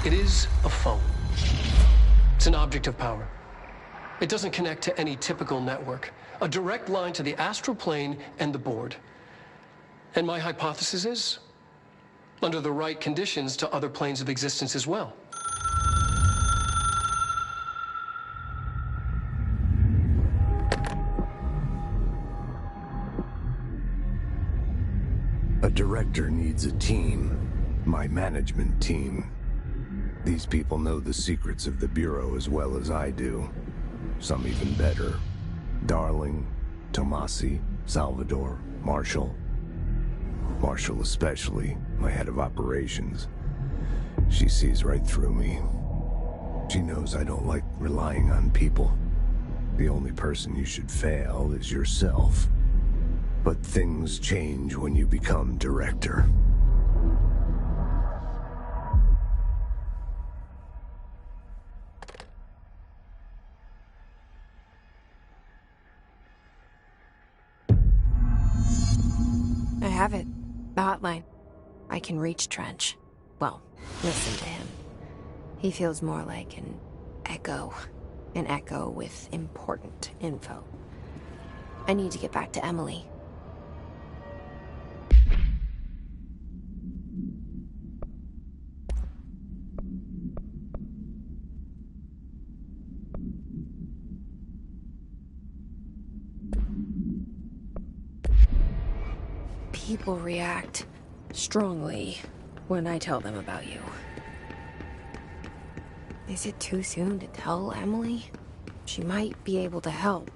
It is a phone. It's an object of power. It doesn't connect to any typical network. A direct line to the astral plane and the board. And my hypothesis is, under the right conditions, to other planes of existence as well.
A director needs a team. My management team. These people know the secrets of the Bureau as well as I do. Some even better. Darling, Tomasi, Salvador, Marshall. Marshall especially, my head of operations. She sees right through me. She knows I don't like relying on people. The only person you should fail is yourself. But things change when you become director.
I have it. The hotline. I can reach Trench. Well, listen to him. He feels more like an echo. An echo with important info. I need to get back to Emily. People react strongly when I tell them about you. Is it too soon to tell Emily? She might be able to help.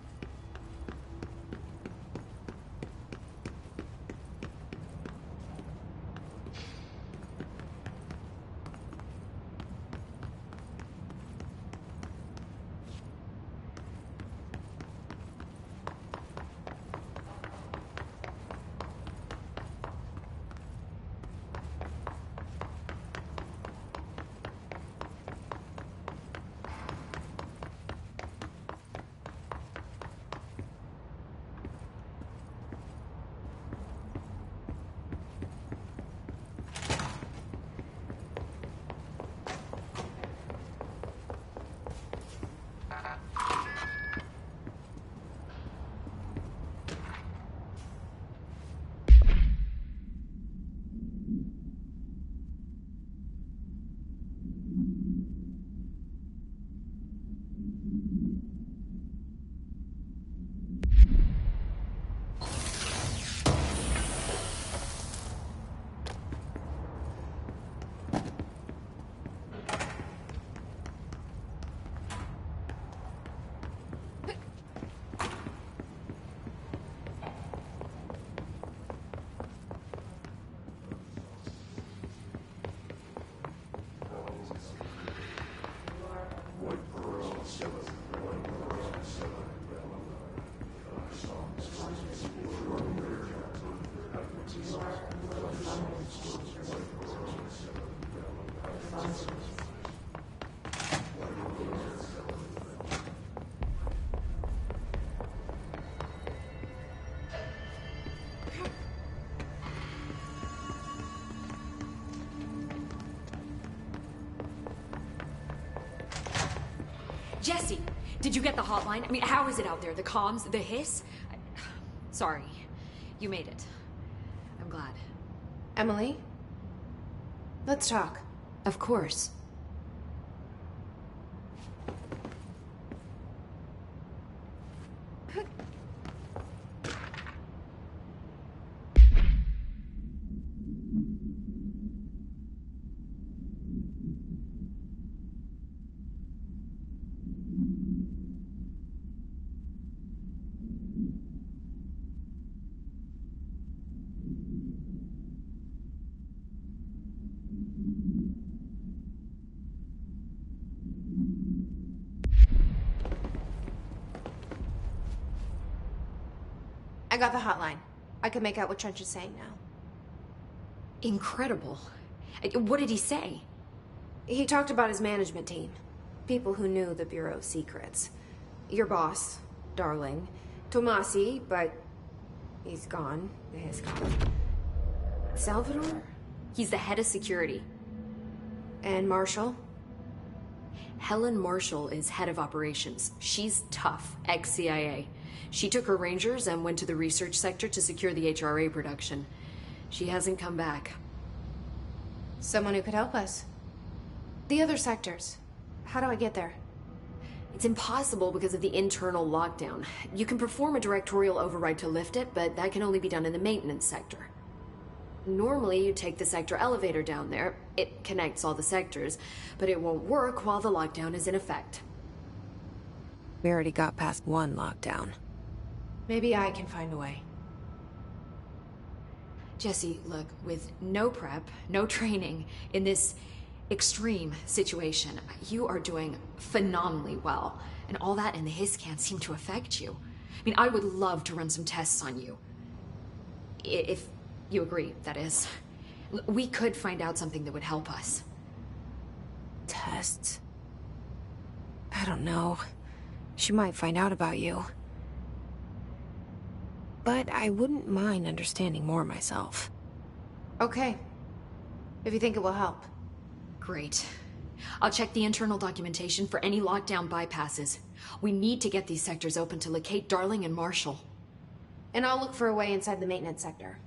Jesse, did you get the hotline? I mean, how is it out there? The comms, the hiss? Sorry. You made it. I'm glad.
Emily? Let's talk.
Of course.
I got the hotline. I can make out what Trench is saying now.
Incredible. What did he say?
He talked about his management team. People who knew the Bureau's secrets. Your boss, Darling. Tomasi, but he's gone. He's gone. Salvador?
He's the head of security.
And Marshall?
Helen Marshall is head of operations. She's tough, ex-CIA. She took her Rangers and went to the research sector to secure the HRA production. She hasn't come back.
Someone who could help us. The other sectors. How do I get there?
It's impossible because of the internal lockdown. You can perform a directorial override to lift it, but that can only be done in the maintenance sector. Normally, you take the sector elevator down there. It connects all the sectors, but it won't work while the lockdown is in effect.
We already got past one lockdown.
Maybe I can find a way.
Jesse, look, with no prep, no training, in this extreme situation, you are doing phenomenally well. And all that and the hiss can't seem to affect you. I mean, I would love to run some tests on you. If you agree, that is. We could find out something that would help us.
Tests? I don't know. She might find out about you. But I wouldn't mind understanding more myself.
Okay. If you think it will help.
Great. I'll check the internal documentation for any lockdown bypasses. We need to get these sectors open to locate Darling and Marshall.
And I'll look for a way inside the maintenance sector.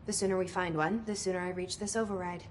The sooner we find one, the sooner I reach this override.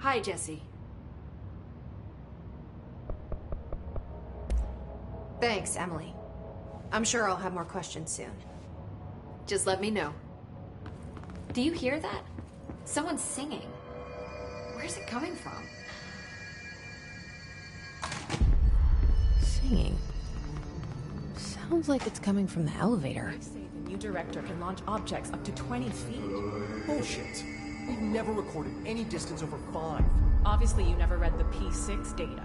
Hi, Jesse.
Thanks, Emily. I'm sure I'll have more questions soon.
Just let me know. Do you hear that? Someone's singing. Where's it coming from?
Singing? Sounds like it's coming from the elevator.
They say the new director can launch objects up to 20 feet.
Bullshit. We've never recorded any distance over 5.
Obviously, you never read the P6 data.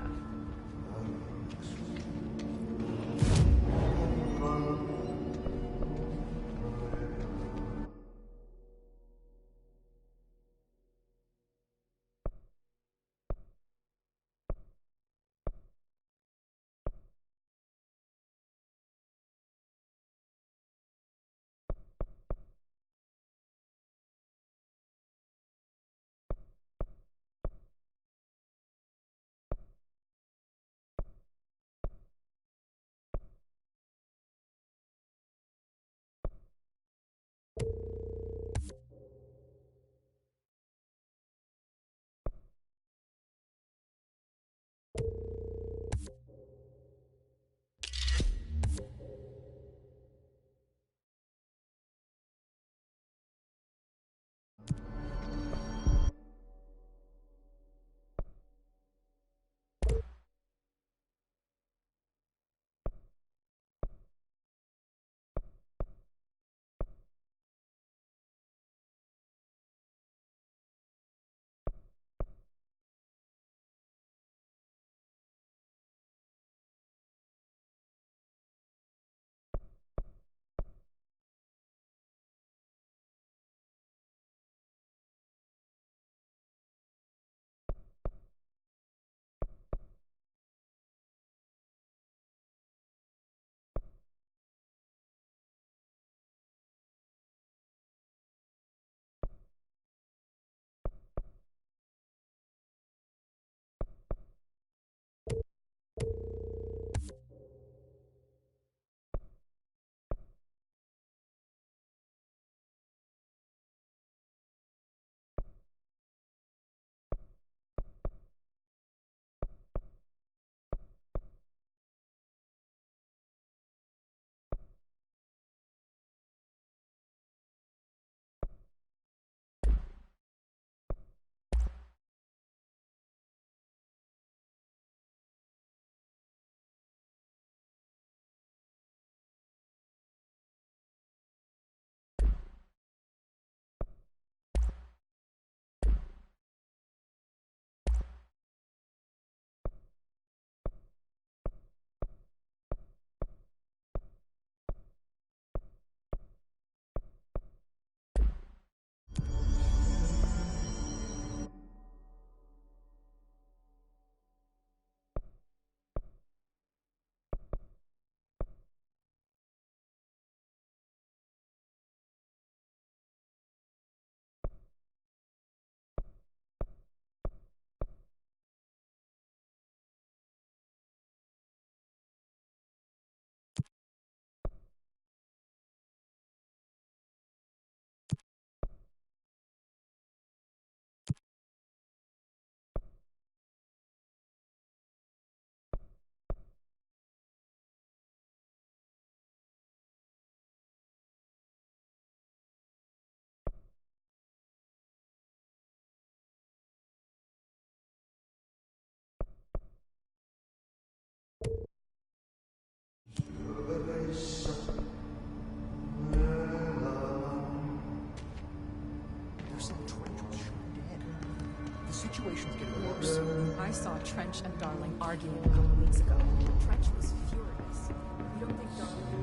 Situation's getting worse.
I saw Trench and Darling arguing a couple weeks ago. Trench was furious. You don't think Darling...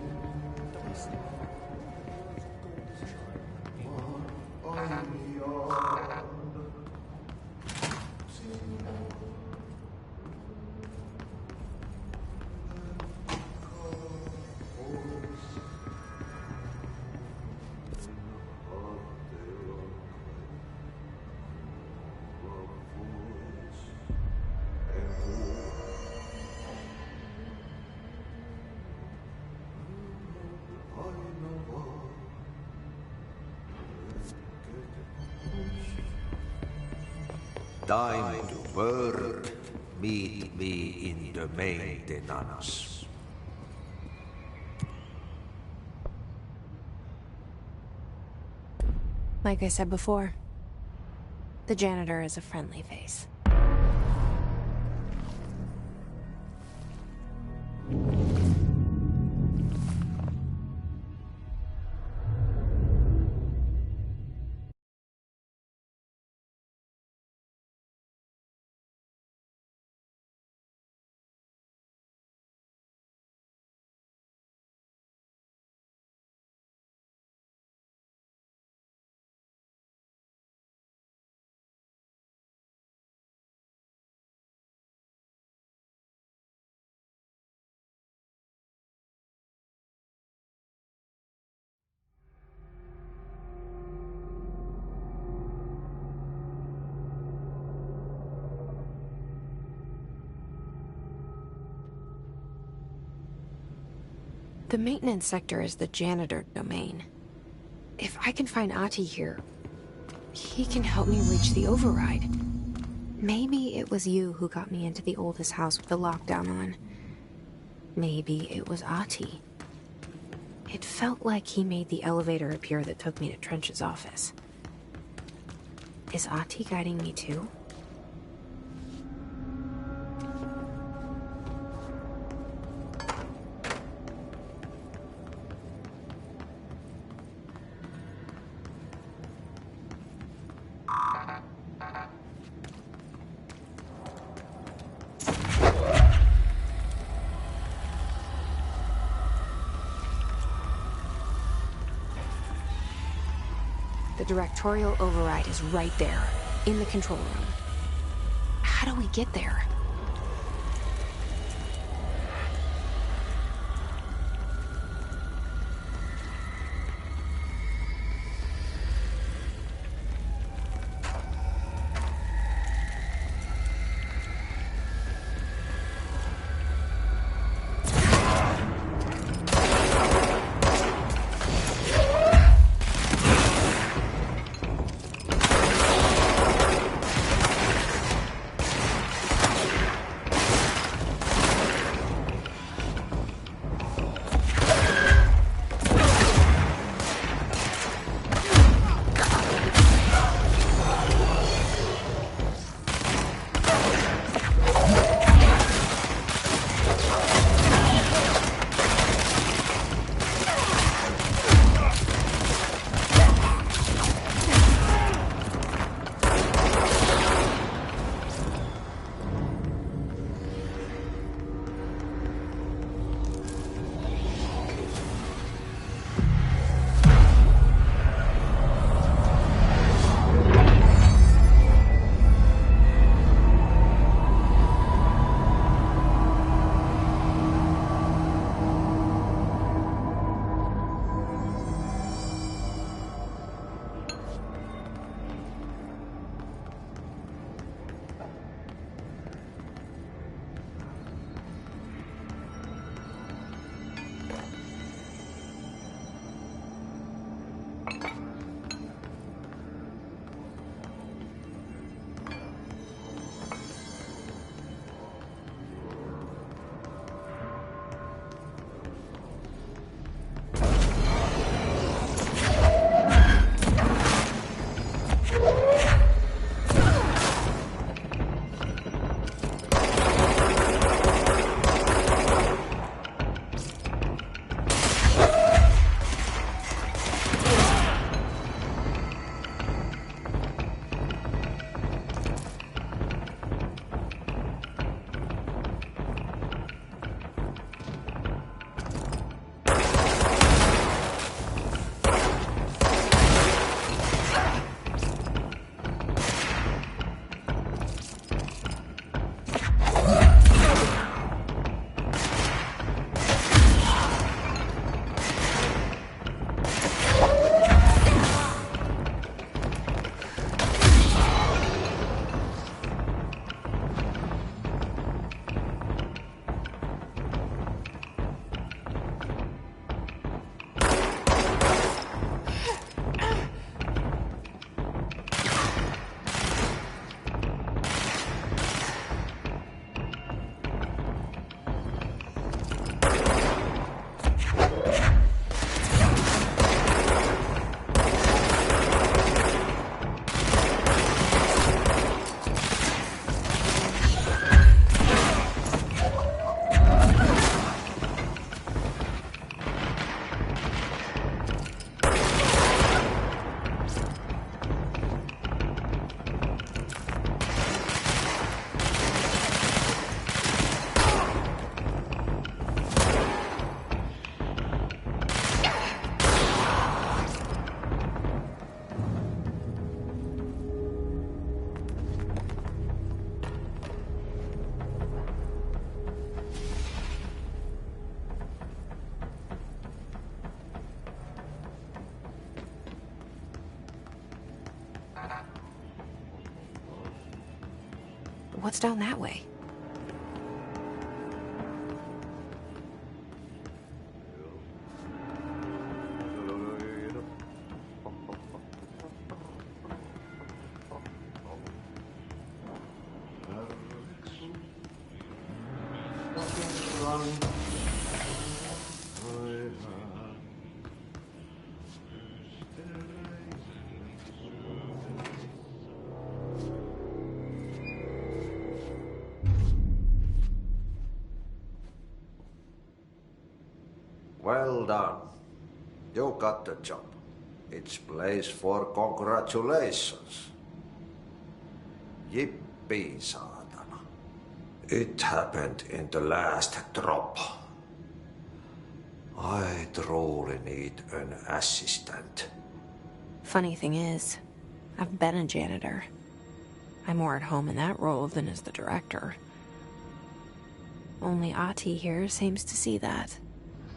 Time to work. Meet me in the maintenance.
Like I said before, the janitor is a friendly face. The maintenance sector is the janitor domain. If I can find Ahti here, he can help me reach the override. Maybe it was you who got me into the oldest house with the lockdown on. Maybe it was Ahti. It felt like he made the elevator appear that took me to Trench's office. Is Ahti guiding me too? The directorial override is right there, in the control room. How do we get there? What's down that way?
Well done. You got the job. It's place for congratulations. Yippee, saatana. It happened in the last drop. I truly need an assistant.
Funny thing is, I've been a janitor. I'm more at home in that role than as the director. Only Ahti here seems to see that.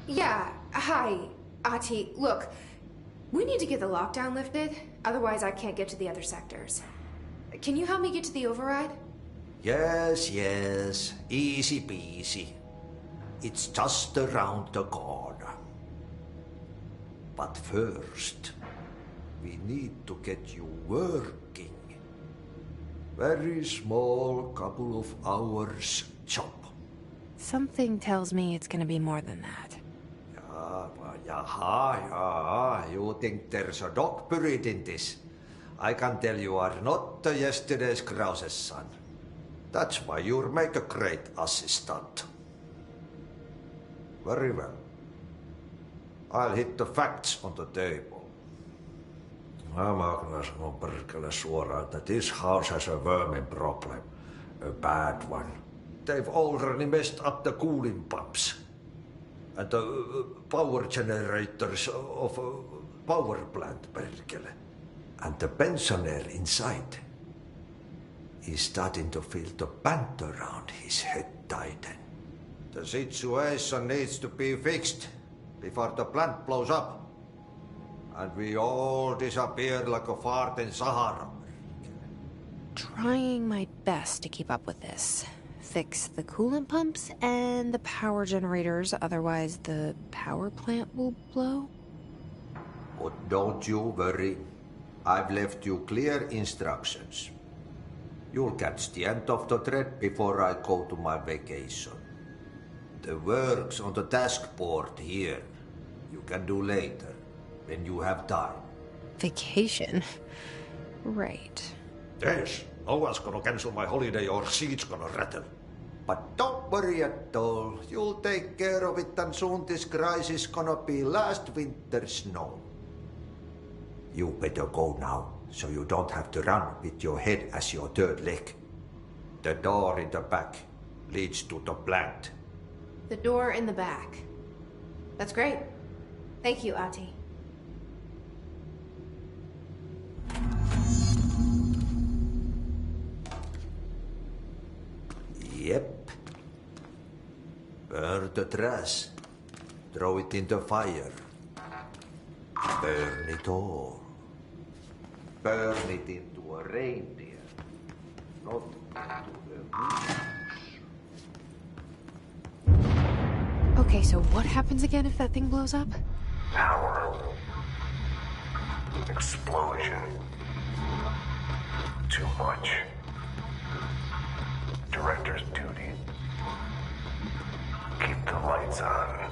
Yeah, hi, Ahti. Look, we need to get the lockdown lifted, otherwise I can't get to the other sectors. Can you help me get to the override?
Yes, easy peasy. It's just around the corner. But first, we need to get you working. Very small, couple of hours job.
Something tells me it's gonna be more than that.
Yaha, you think there's a dog buried in this? I can tell you are not yesterday's Krause's son. That's why you'll make a great assistant. Very well. I'll hit the facts on the table. Mä kyllä sanon perkele suoraan, että this house has a vermin problem. A bad one. They've already messed up the cooling pumps. And the power generators of a power plant, perkele. And the pensioner inside is starting to feel the band around his head tighten. The situation needs to be fixed before the plant blows up. And we all disappear like a fart in Sahara.
Trying my best to keep up with this. Fix the coolant pumps and the power generators, otherwise the power plant will blow.
But don't you worry. I've left you clear instructions. You'll catch the end of the thread before I go to my vacation. The work's on the task board here. You can do later, when you have time.
Vacation? Right.
Yes, no one's gonna cancel my holiday or seat's gonna rattle. But don't worry at all. You'll take care of it and soon this crisis gonna be last winter's snow. You better go now, so you don't have to run with your head as your third leg. The door in the back leads to the plant.
The door in the back. That's great. Thank you, Ahti.
Yep. Burn the trash. Throw it in the fire. Burn it all. Burn it into a reindeer, not into a moose.
Okay, so what happens again if that thing blows up?
Power. Explosion. Too much. Director's duty. Keep the lights on.